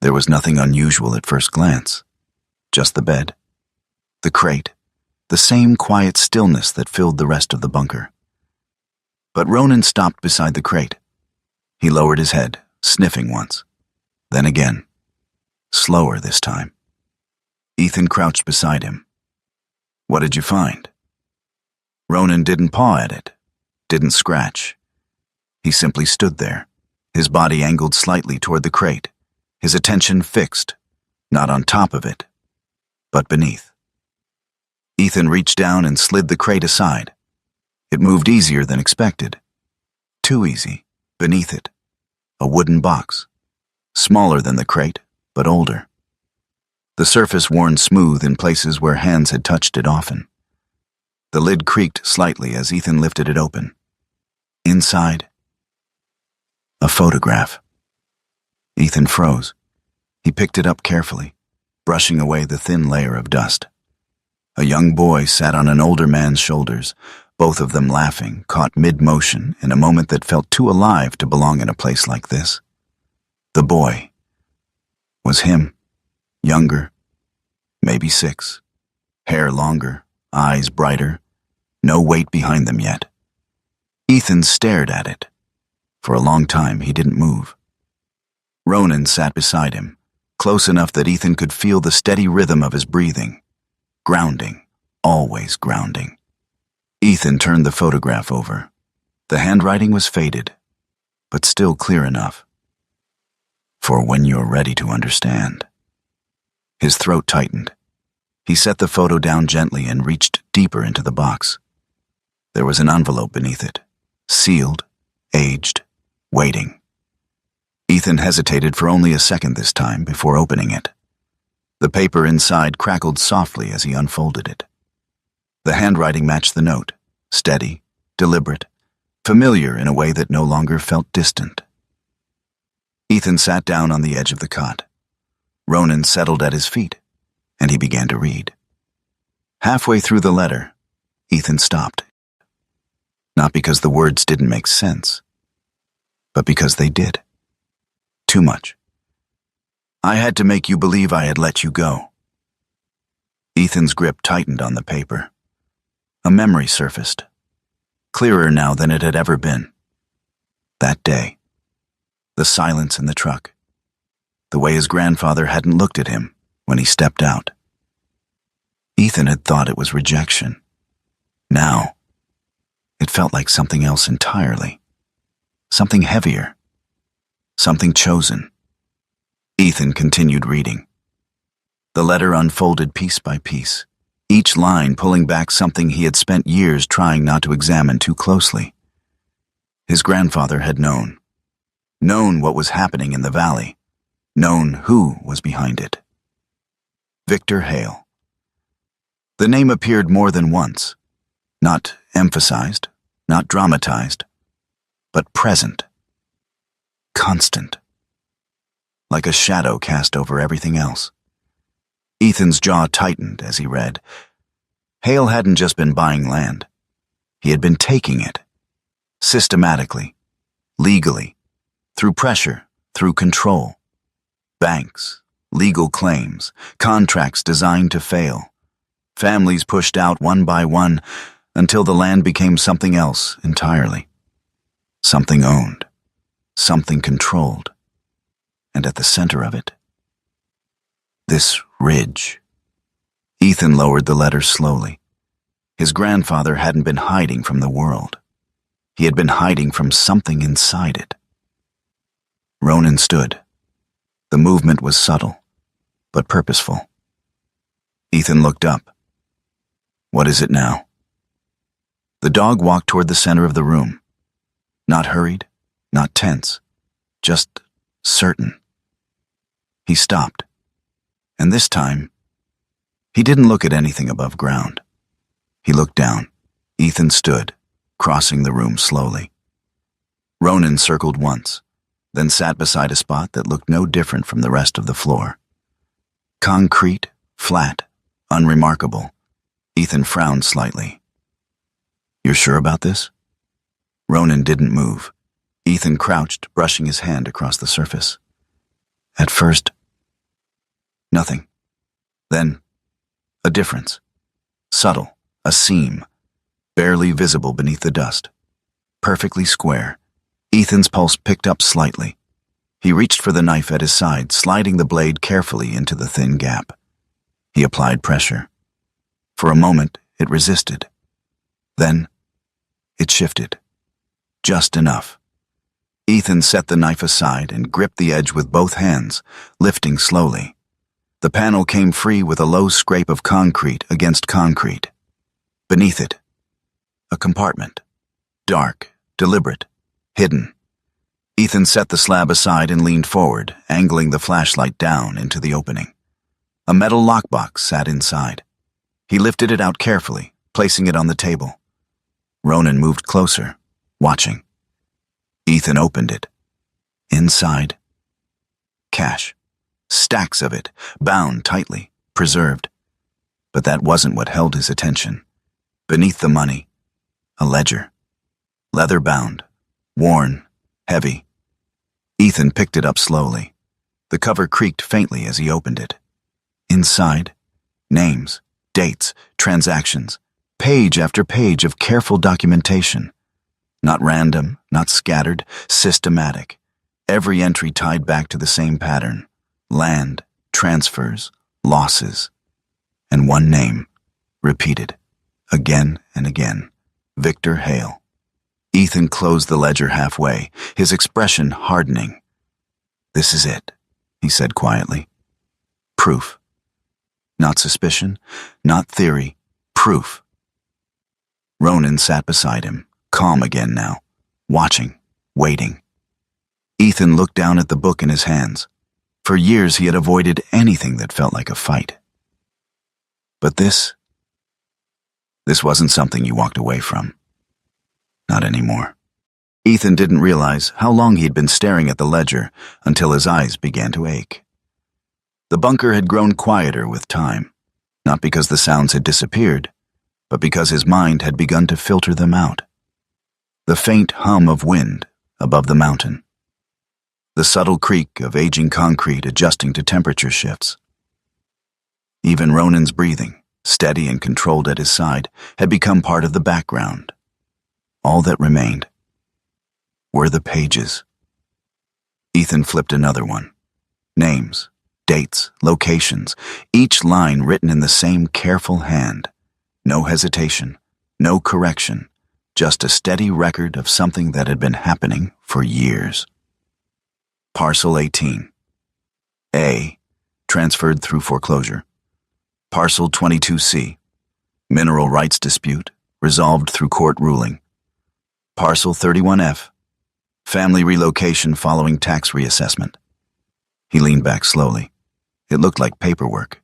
There was nothing unusual at first glance. Just the bed. The crate. The same quiet stillness that filled the rest of the bunker. But Ronan stopped beside the crate. He lowered his head, sniffing once. Then again. Slower this time. Ethan crouched beside him. What did you find? Ronan didn't paw at it, didn't scratch. He simply stood there, his body angled slightly toward the crate, his attention fixed, not on top of it, but beneath. Ethan reached down and slid the crate aside. It moved easier than expected. Too easy. Beneath it, a wooden box, smaller than the crate, but older. The surface worn smooth in places where hands had touched it often. The lid creaked slightly as Ethan lifted it open. Inside, a photograph. Ethan froze. He picked it up carefully, brushing away the thin layer of dust. A young boy sat on an older man's shoulders, both of them laughing, caught mid-motion in a moment that felt too alive to belong in a place like this. The boy was him, younger, maybe 6, hair longer, eyes brighter, no weight behind them yet. Ethan stared at it. For a long time, he didn't move. Ronan sat beside him, close enough that Ethan could feel the steady rhythm of his breathing. Grounding, always grounding. Ethan turned the photograph over. The handwriting was faded, but still clear enough. For when you're ready to understand. His throat tightened. He set the photo down gently and reached deeper into the box. There was an envelope beneath it, sealed, aged, waiting. Ethan hesitated for only a second this time before opening it. The paper inside crackled softly as he unfolded it. The handwriting matched the note, steady, deliberate, familiar in a way that no longer felt distant. Ethan sat down on the edge of the cot. Ronan settled at his feet, and he began to read. Halfway through the letter, Ethan stopped. Not because the words didn't make sense, but because they did. Too much. I had to make you believe I had let you go. Ethan's grip tightened on the paper. A memory surfaced, clearer now than it had ever been. That day, the silence in the truck, the way his grandfather hadn't looked at him when he stepped out. Ethan had thought it was rejection. Now, it felt like something else entirely. Something heavier. Something chosen. Ethan continued reading. The letter unfolded piece by piece, each line pulling back something he had spent years trying not to examine too closely. His grandfather had known what was happening in the valley, known who was behind it. Victor Hale. The name appeared more than once, not emphasized, not dramatized, but present, constant, like a shadow cast over everything else. Ethan's jaw tightened as he read. Hale hadn't just been buying land. He had been taking it, systematically, legally, through pressure, through control. Banks, legal claims, contracts designed to fail. Families pushed out one by one until the land became something else entirely. Something owned, something controlled, and at the center of it, this ridge. Ethan lowered the letter slowly. His grandfather hadn't been hiding from the world. He had been hiding from something inside it. Ronan stood. The movement was subtle, but purposeful. Ethan looked up. What is it now? The dog walked toward the center of the room. Not hurried, not tense, just certain. He stopped, and this time, he didn't look at anything above ground. He looked down. Ethan stood, crossing the room slowly. Ronan circled once, then sat beside a spot that looked no different from the rest of the floor. Concrete, flat, unremarkable. Ethan frowned slightly. You're sure about this? Ronan didn't move. Ethan crouched, brushing his hand across the surface. At first, nothing. Then, a difference. Subtle, a seam, barely visible beneath the dust. Perfectly square. Ethan's pulse picked up slightly. He reached for the knife at his side, sliding the blade carefully into the thin gap. He applied pressure. For a moment, it resisted. Then, it shifted. Just enough. Ethan set the knife aside and gripped the edge with both hands, lifting slowly. The panel came free with a low scrape of concrete against concrete. Beneath it, a compartment. Dark, deliberate, hidden. Ethan set the slab aside and leaned forward, angling the flashlight down into the opening. A metal lockbox sat inside. He lifted it out carefully, placing it on the table. Ronan moved closer, watching. Ethan opened it. Inside, cash. Stacks of it, bound tightly, preserved. But that wasn't what held his attention. Beneath the money, a ledger. Leather-bound, worn, heavy. Ethan picked it up slowly. The cover creaked faintly as he opened it. Inside, names, dates, transactions, page after page of careful documentation. Not random, not scattered, systematic. Every entry tied back to the same pattern. Land, transfers, losses. And one name, repeated, again and again. Victor Hale. Ethan closed the ledger halfway, his expression hardening. This is it, he said quietly. Proof. Not suspicion, not theory, proof. Ronan sat beside him, calm again now, watching, waiting. Ethan looked down at the book in his hands. For years he had avoided anything that felt like a fight. But this wasn't something you walked away from. Not anymore. Ethan didn't realize how long he'd been staring at the ledger until his eyes began to ache. The bunker had grown quieter with time, not because the sounds had disappeared, but because his mind had begun to filter them out. The faint hum of wind above the mountain. The subtle creak of aging concrete adjusting to temperature shifts. Even Ronan's breathing, steady and controlled at his side, had become part of the background. All that remained were the pages. Ethan flipped another one. Names, dates, locations, each line written in the same careful hand. No hesitation, no correction, just a steady record of something that had been happening for years. Parcel 18. A. Transferred through foreclosure. Parcel 22C. Mineral rights dispute, resolved through court ruling. Parcel 31F. Family relocation following tax reassessment. He leaned back slowly. It looked like paperwork.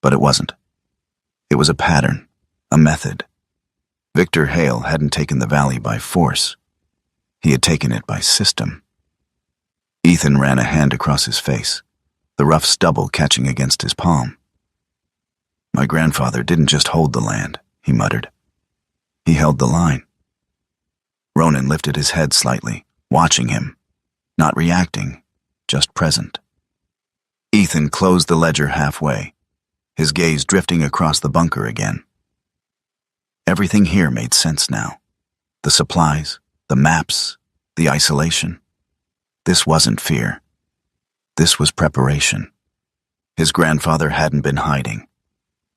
But it wasn't. It was a pattern, a method. Victor Hale hadn't taken the valley by force. He had taken it by system. Ethan ran a hand across his face, the rough stubble catching against his palm. My grandfather didn't just hold the land, he muttered. He held the line. Ronan lifted his head slightly, watching him, not reacting, just present. Ethan closed the ledger halfway, his gaze drifting across the bunker again. Everything here made sense now. The supplies, the maps, the isolation. This wasn't fear. This was preparation. His grandfather hadn't been hiding.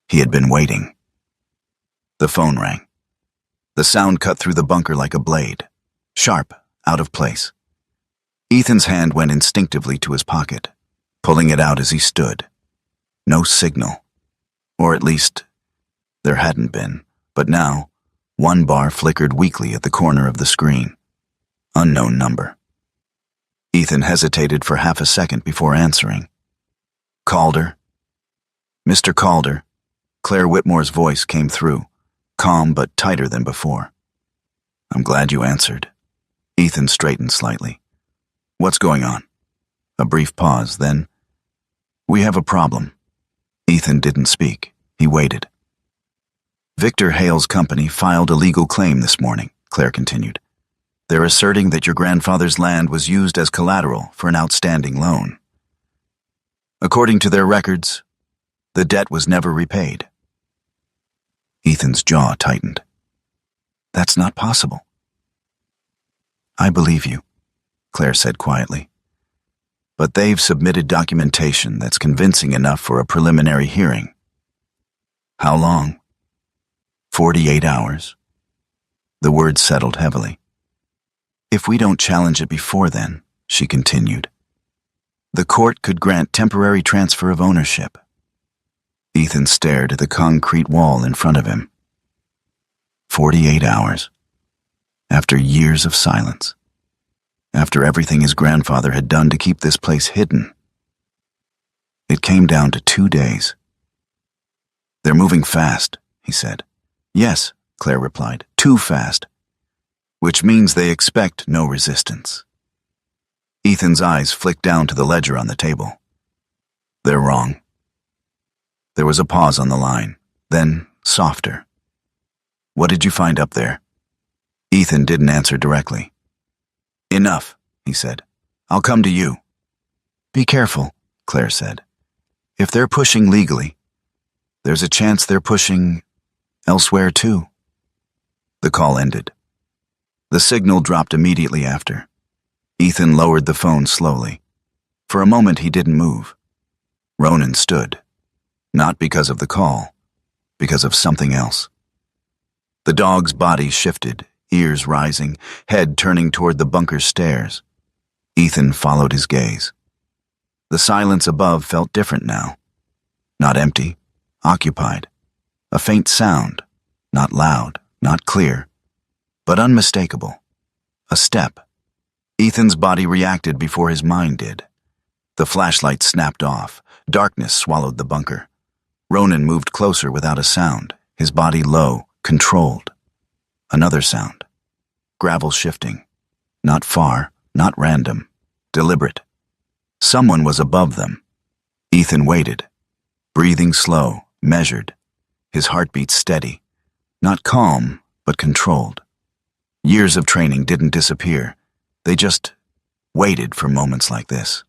He had been waiting. The phone rang. The sound cut through the bunker like a blade, sharp, out of place. Ethan's hand went instinctively to his pocket, pulling it out as he stood. No signal. Or at least, there hadn't been, but now, one bar flickered weakly at the corner of the screen. Unknown number. Ethan hesitated for half a second before answering. Calder? Mr. Calder. Claire Whitmore's voice came through, calm but tighter than before. I'm glad you answered. Ethan straightened slightly. What's going on? A brief pause, then, we have a problem. Ethan didn't speak. He waited. Victor Hale's company filed a legal claim this morning, Claire continued. They're asserting that your grandfather's land was used as collateral for an outstanding loan. According to their records, the debt was never repaid. Ethan's jaw tightened. That's not possible. I believe you, Claire said quietly. But they've submitted documentation that's convincing enough for a preliminary hearing. How long? 48 hours. The words settled heavily. If we don't challenge it before then, she continued, the court could grant temporary transfer of ownership. Ethan stared at the concrete wall in front of him. 48 hours. After years of silence. After everything his grandfather had done to keep this place hidden. It came down to 2 days. They're moving fast, he said. Yes, Claire replied, too fast. Which means they expect no resistance. Ethan's eyes flicked down to the ledger on the table. They're wrong. There was a pause on the line, then softer. What did you find up there? Ethan didn't answer directly. Enough, he said. I'll come to you. Be careful, Claire said. If they're pushing legally, there's a chance they're pushing elsewhere too. The call ended. The signal dropped immediately after. Ethan lowered the phone slowly. For a moment he didn't move. Ronan stood. Not because of the call, because of something else. The dog's body shifted, ears rising, head turning toward the bunker's stairs. Ethan followed his gaze. The silence above felt different now. Not empty, occupied. A faint sound, not loud, not clear, but unmistakable. A step. Ethan's body reacted before his mind did. The flashlight snapped off. Darkness swallowed the bunker. Ronan moved closer without a sound, his body low, controlled. Another sound. Gravel shifting. Not far, not random. Deliberate. Someone was above them. Ethan waited, breathing slow, measured, his heartbeat steady, not calm, but controlled. Years of training didn't disappear. They just waited for moments like this.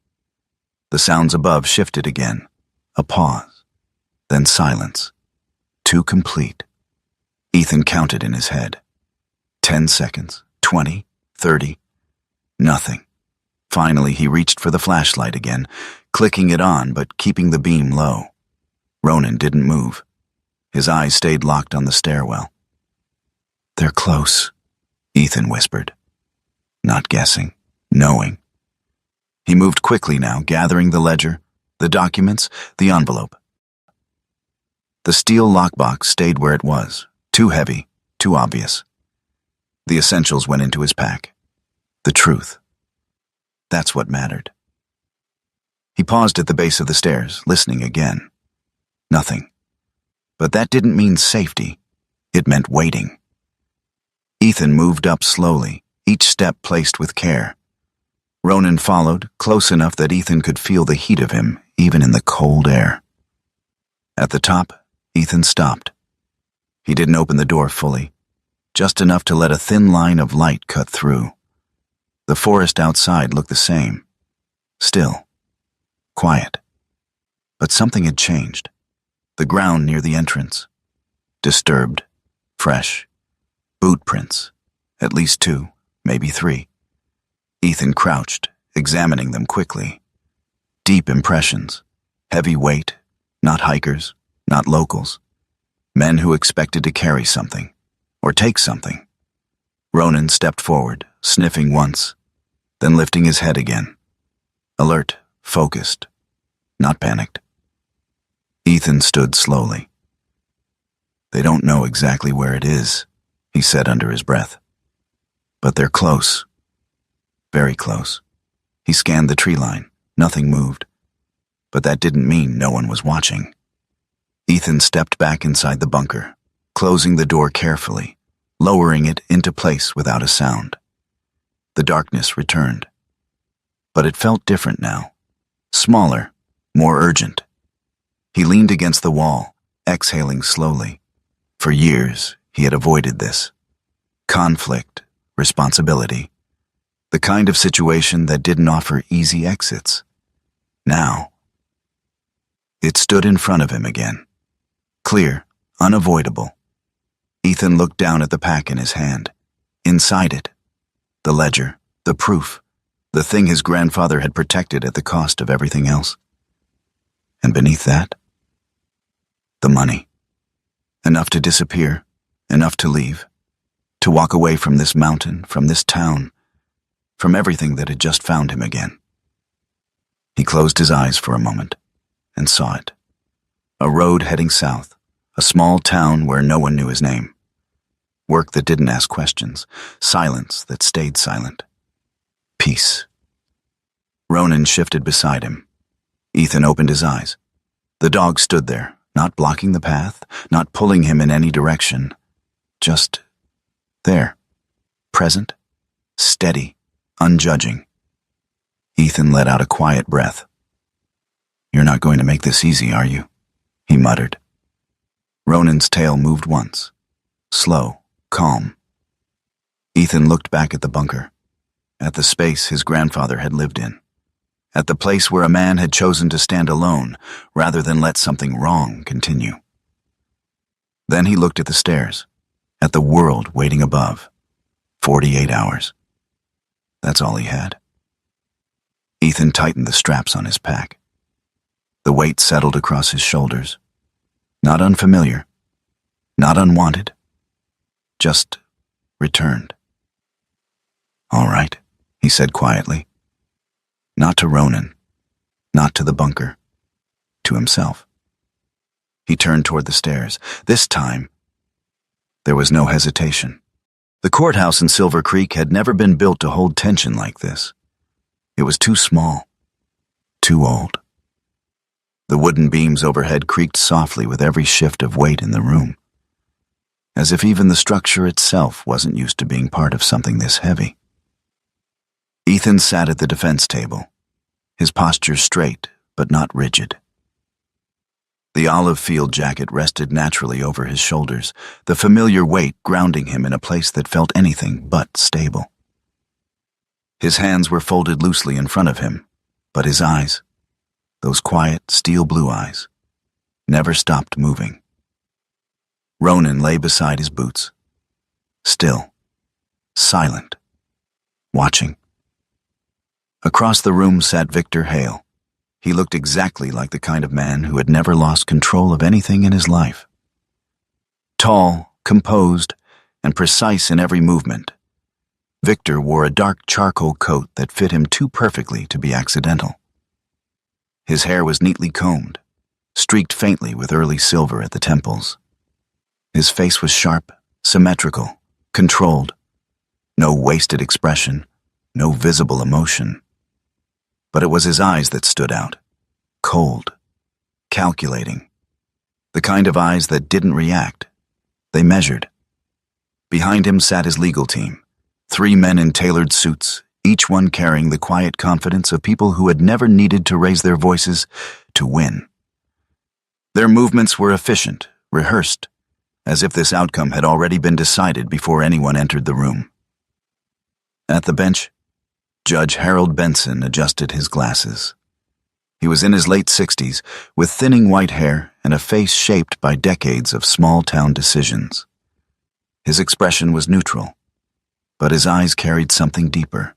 The sounds above shifted again. A pause. Then silence. Too complete. Ethan counted in his head. 10 seconds, 20, 30. Nothing. Finally, he reached for the flashlight again, clicking it on but keeping the beam low. Ronan didn't move. His eyes stayed locked on the stairwell. "They're close," Ethan whispered. Not guessing, knowing. He moved quickly now, gathering the ledger, the documents, the envelope. The steel lockbox stayed where it was, too heavy, too obvious. The essentials went into his pack. The truth. That's what mattered. He paused at the base of the stairs, listening again. Nothing. But that didn't mean safety. It meant waiting. Ethan moved up slowly, each step placed with care. Ronan followed, close enough that Ethan could feel the heat of him, even in the cold air. At the top, Ethan stopped. He didn't open the door fully, just enough to let a thin line of light cut through. The forest outside looked the same. Still. Quiet. But something had changed. The ground near the entrance. Disturbed. Fresh. Boot prints. At least 2, maybe 3. Ethan crouched, examining them quickly. Deep impressions. Heavy weight. Not hikers. Not locals. Men who expected to carry something. Or take something. Ronan stepped forward, sniffing once, then lifting his head again. Alert, focused, not panicked. Ethan stood slowly. "They don't know exactly where it is," he said under his breath. "But they're close. Very close." He scanned the tree line. Nothing moved. But that didn't mean no one was watching. Ethan stepped back inside the bunker, closing the door carefully, lowering it into place without a sound. The darkness returned. But it felt different now. Smaller, more urgent. He leaned against the wall, exhaling slowly. For years, he had avoided this. Conflict, responsibility. The kind of situation that didn't offer easy exits. Now, it stood in front of him again. Clear, unavoidable. Ethan looked down at the pack in his hand. Inside it, the ledger, the proof, the thing his grandfather had protected at the cost of everything else. And beneath that, the money. Enough to disappear, enough to leave, to walk away from this mountain, from this town, from everything that had just found him again. He closed his eyes for a moment and saw it. A road heading south, a small town where no one knew his name. Work that didn't ask questions, silence that stayed silent. Peace. Ronan shifted beside him. Ethan opened his eyes. The dog stood there, not blocking the path, not pulling him in any direction. Just there. Present, steady, unjudging. Ethan let out a quiet breath. "You're not going to make this easy, are you?" he muttered. Ronan's tail moved once. Slow, calm. Ethan looked back at the bunker, at the space his grandfather had lived in, at the place where a man had chosen to stand alone rather than let something wrong continue. Then he looked at the stairs, at the world waiting above. 48 hours. That's all he had. Ethan tightened the straps on his pack. The weight settled across his shoulders. Not unfamiliar, not unwanted, just returned. "All right," he said quietly. Not to Ronan, not to the bunker, to himself. He turned toward the stairs. This time, there was no hesitation. The courthouse in Silver Creek had never been built to hold tension like this. It was too small, too old. The wooden beams overhead creaked softly with every shift of weight in the room, as if even the structure itself wasn't used to being part of something this heavy. Ethan sat at the defense table, his posture straight but not rigid. The olive field jacket rested naturally over his shoulders, the familiar weight grounding him in a place that felt anything but stable. His hands were folded loosely in front of him, but his eyes, those quiet, steel-blue eyes, never stopped moving. Ronan lay beside his boots, still, silent, watching. Across the room sat Victor Hale. He looked exactly like the kind of man who had never lost control of anything in his life. Tall, composed, and precise in every movement, Victor wore a dark charcoal coat that fit him too perfectly to be accidental. His hair was neatly combed, streaked faintly with early silver at the temples. His face was sharp, symmetrical, controlled. No wasted expression, no visible emotion. But it was his eyes that stood out, cold, calculating. The kind of eyes that didn't react. They measured. Behind him sat his legal team, 3 men in tailored suits, each one carrying the quiet confidence of people who had never needed to raise their voices to win. Their movements were efficient, rehearsed, as if this outcome had already been decided before anyone entered the room. At the bench, Judge Harold Benson adjusted his glasses. He was in his late 60s, with thinning white hair and a face shaped by decades of small-town decisions. His expression was neutral, but his eyes carried something deeper,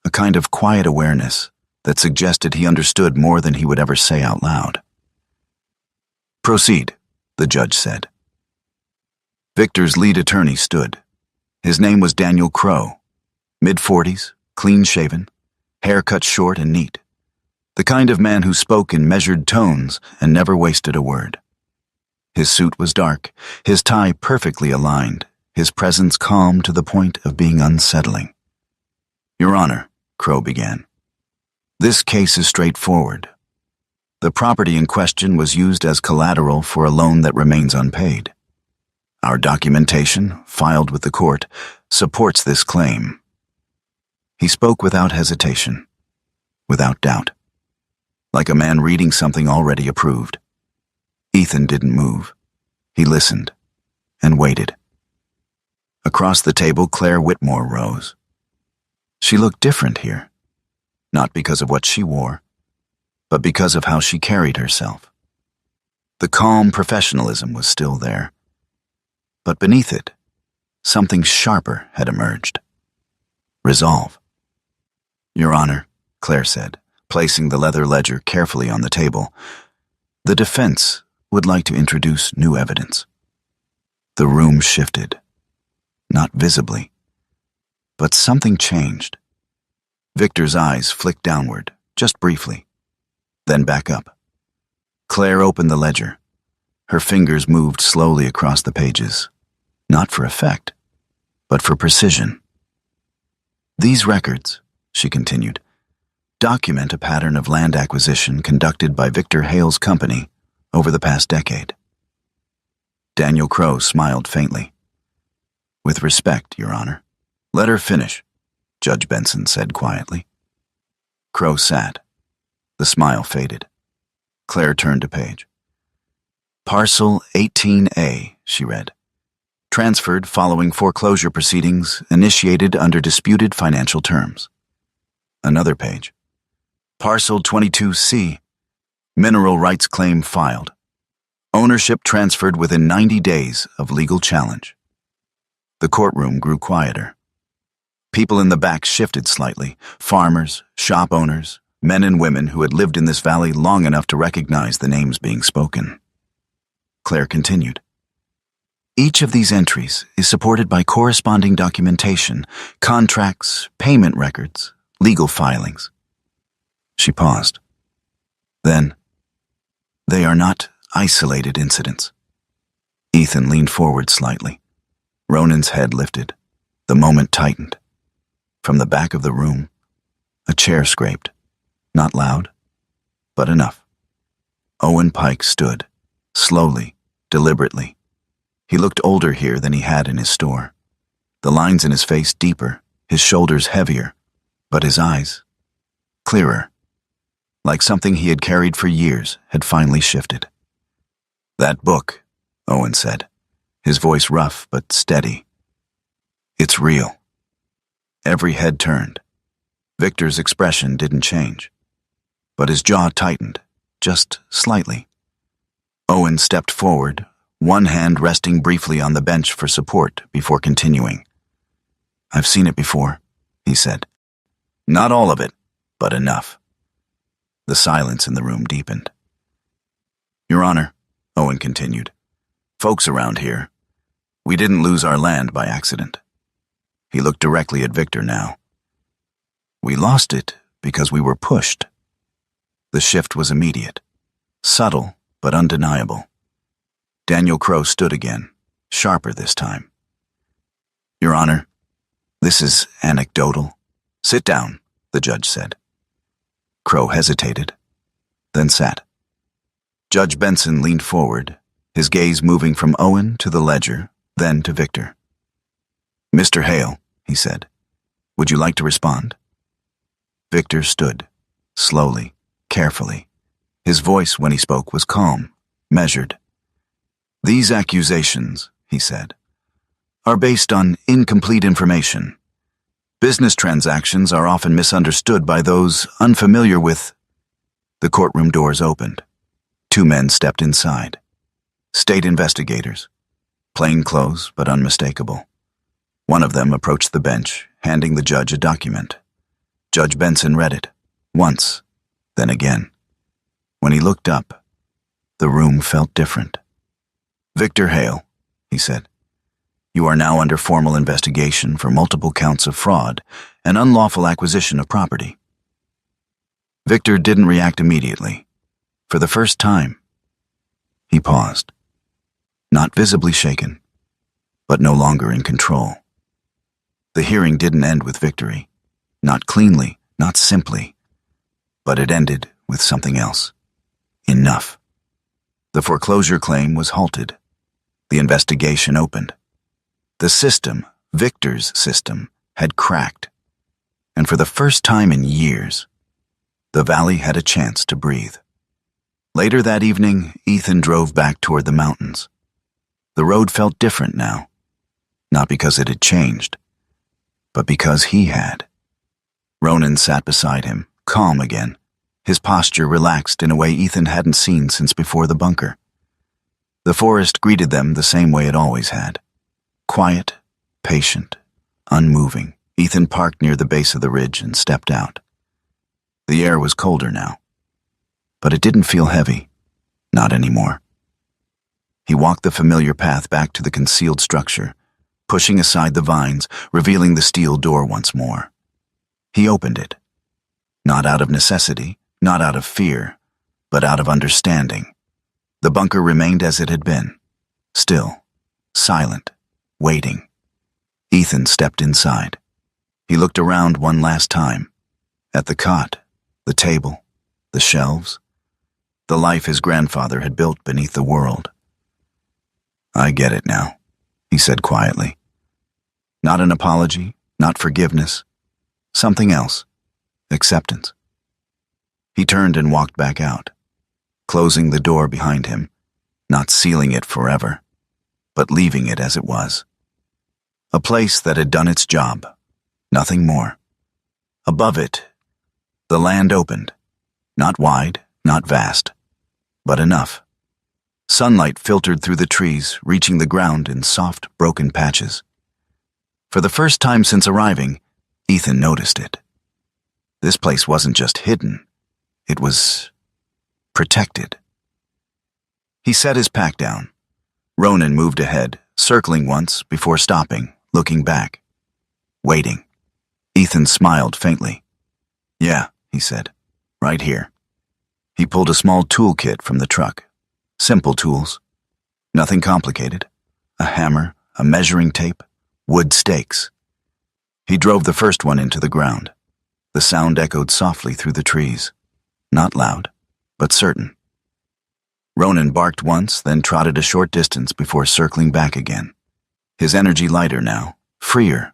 a kind of quiet awareness that suggested he understood more than he would ever say out loud. "Proceed," the judge said. Victor's lead attorney stood. His name was Daniel Crow, mid-40s, clean-shaven, hair cut short and neat. The kind of man who spoke in measured tones and never wasted a word. His suit was dark, his tie perfectly aligned, his presence calm to the point of being unsettling. "Your Honor," Crow began, "this case is straightforward. The property in question was used as collateral for a loan that remains unpaid. Our documentation, filed with the court, supports this claim." He spoke without hesitation, without doubt, like a man reading something already approved. Ethan didn't move. He listened and waited. Across the table, Claire Whitmore rose. She looked different here, not because of what she wore, but because of how she carried herself. The calm professionalism was still there, but beneath it, something sharper had emerged. Resolve. "Your Honor," Claire said, placing the leather ledger carefully on the table, "the defense would like to introduce new evidence." The room shifted. Not visibly, but something changed. Victor's eyes flicked downward, just briefly, then back up. Claire opened the ledger. Her fingers moved slowly across the pages, not for effect, but for precision. "These records," she continued, "document a pattern of land acquisition conducted by Victor Hale's company over the past decade." Daniel Crow smiled faintly. "With respect, Your Honor." "Let her finish," Judge Benson said quietly. Crow sat. The smile faded. Claire turned a page. "Parcel 18A," she read. "Transferred following foreclosure proceedings initiated under disputed financial terms." Another page. "Parcel 22C. Mineral rights claim filed. Ownership transferred within 90 days of legal challenge." The courtroom grew quieter. People in the back shifted slightly, farmers, shop owners, men and women who had lived in this valley long enough to recognize the names being spoken. Claire continued. "Each of these entries is supported by corresponding documentation, contracts, payment records, legal filings." She paused. Then, "They are not isolated incidents." Ethan leaned forward slightly. Ronan's head lifted. The moment tightened. From the back of the room, a chair scraped. Not loud, but enough. Owen Pike stood, slowly, deliberately. He looked older here than he had in his store. The lines in his face deeper, his shoulders heavier, but his eyes clearer, like something he had carried for years had finally shifted. That book, Owen said, his voice rough but steady. It's real. Every head turned. Victor's expression didn't change, but his jaw tightened, just slightly. Owen stepped forward, one hand resting briefly on the bench for support before continuing. I've seen it before, he said. Not all of it, but enough. The silence in the room deepened. Your Honor, Owen continued, folks around here, we didn't lose our land by accident. He looked directly at Victor now. We lost it because we were pushed. The shift was immediate, subtle but undeniable. Daniel Crow stood again, sharper this time. Your Honor, this is anecdotal. Sit down, the judge said. Crow hesitated, then sat. Judge Benson leaned forward, his gaze moving from Owen to the ledger, then to Victor. Mr. Hale, he said, would you like to respond? Victor stood, slowly, carefully. His voice when he spoke was calm, measured. These accusations, he said, are based on incomplete information. Business transactions are often misunderstood by those unfamiliar with. The courtroom doors opened. Two men stepped inside. State investigators, plain clothes but unmistakable. One of them approached the bench, handing the judge a document. Judge Benson read it, once, then again. When he looked up, the room felt different. Victor Hale, he said, you are now under formal investigation for multiple counts of fraud and unlawful acquisition of property. Victor didn't react immediately. For the first time, he paused, not visibly shaken, but no longer in control. The hearing didn't end with victory, not cleanly, not simply, but it ended with something else. Enough. The foreclosure claim was halted. The investigation opened. The system, Victor's system, had cracked, and for the first time in years, the valley had a chance to breathe. Later that evening, Ethan drove back toward the mountains. The road felt different now, not because it had changed, but because he had. Ronan sat beside him, calm again, his posture relaxed in a way Ethan hadn't seen since before the bunker. The forest greeted them the same way it always had. Quiet, patient, unmoving. Ethan parked near the base of the ridge and stepped out. The air was colder now, but it didn't feel heavy, not anymore. He walked the familiar path back to the concealed structure, pushing aside the vines, revealing the steel door once more. He opened it, not out of necessity, not out of fear, but out of understanding. The bunker remained as it had been, still, silent, waiting. Ethan stepped inside. He looked around one last time, at the cot, the table, the shelves, the life his grandfather had built beneath the world. I get it now, he said quietly. Not an apology, not forgiveness, something else, acceptance. He turned and walked back out, closing the door behind him, not sealing it forever, but leaving it as it was. A place that had done its job, nothing more. Above it, the land opened, not wide, not vast, but enough. Sunlight filtered through the trees, reaching the ground in soft, broken patches. For the first time since arriving, Ethan noticed it. This place wasn't just hidden, it was protected. He set his pack down. Ronan moved ahead, circling once before stopping, looking back, waiting. Ethan smiled faintly. Yeah, he said, right here. He pulled a small toolkit from the truck. Simple tools. Nothing complicated. A hammer, a measuring tape, wood stakes. He drove the first one into the ground. The sound echoed softly through the trees. Not loud, but certain. Ronan barked once, then trotted a short distance before circling back again. His energy lighter now, freer.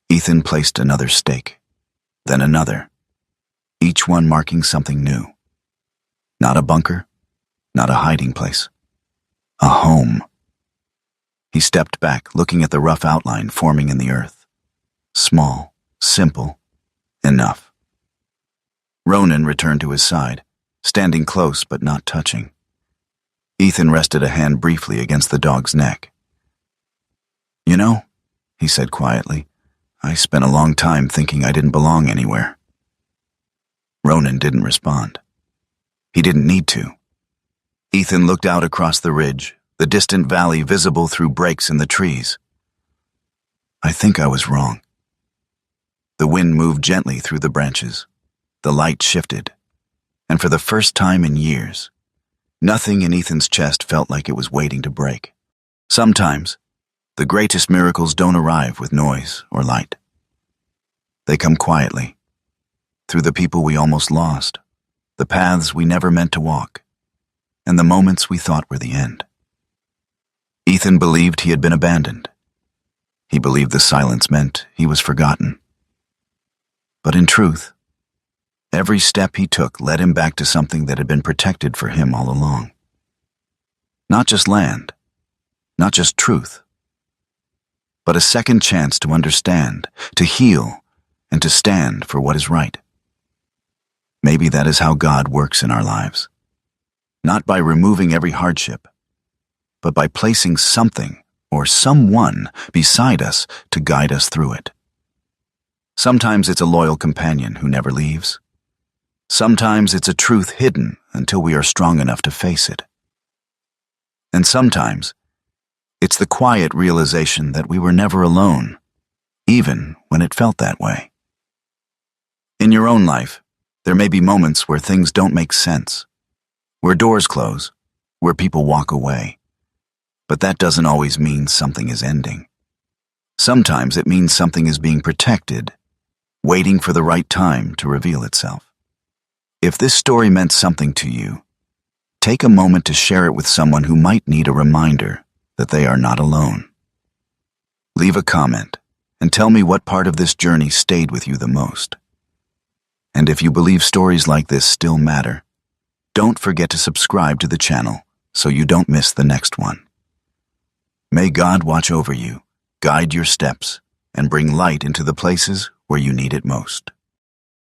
Ethan placed another stake, then another, each one marking something new. Not a bunker, not a hiding place, A home. He stepped back, looking at the rough outline forming in the earth. Small, simple, enough. Ronan returned to his side, standing close but not touching. Ethan rested a hand briefly against the dog's neck. "You know," he said quietly, "I spent a long time thinking I didn't belong anywhere." Ronan didn't respond. He didn't need to. Ethan looked out across the ridge, the distant valley visible through breaks in the trees. "I think I was wrong." The wind moved gently through the branches. The light shifted, and for the first time in years, nothing in Ethan's chest felt like it was waiting to break. Sometimes, the greatest miracles don't arrive with noise or light. They come quietly, through the people we almost lost, the paths we never meant to walk, and the moments we thought were the end. Ethan believed he had been abandoned. He believed the silence meant he was forgotten. But in truth, every step he took led him back to something that had been protected for him all along. Not just land, not just truth, but a second chance to understand, to heal, and to stand for what is right. Maybe that is how God works in our lives. Not by removing every hardship, but by placing something or someone beside us to guide us through it. Sometimes it's a loyal companion who never leaves. Sometimes it's a truth hidden until we are strong enough to face it. And sometimes it's the quiet realization that we were never alone, even when it felt that way. In your own life, there may be moments where things don't make sense, where doors close, where people walk away. But that doesn't always mean something is ending. Sometimes it means something is being protected, waiting for the right time to reveal itself. If this story meant something to you, take a moment to share it with someone who might need a reminder that they are not alone. Leave a comment and tell me what part of this journey stayed with you the most. And if you believe stories like this still matter, don't forget to subscribe to the channel so you don't miss the next one. May God watch over you, guide your steps, and bring light into the places where you need it most.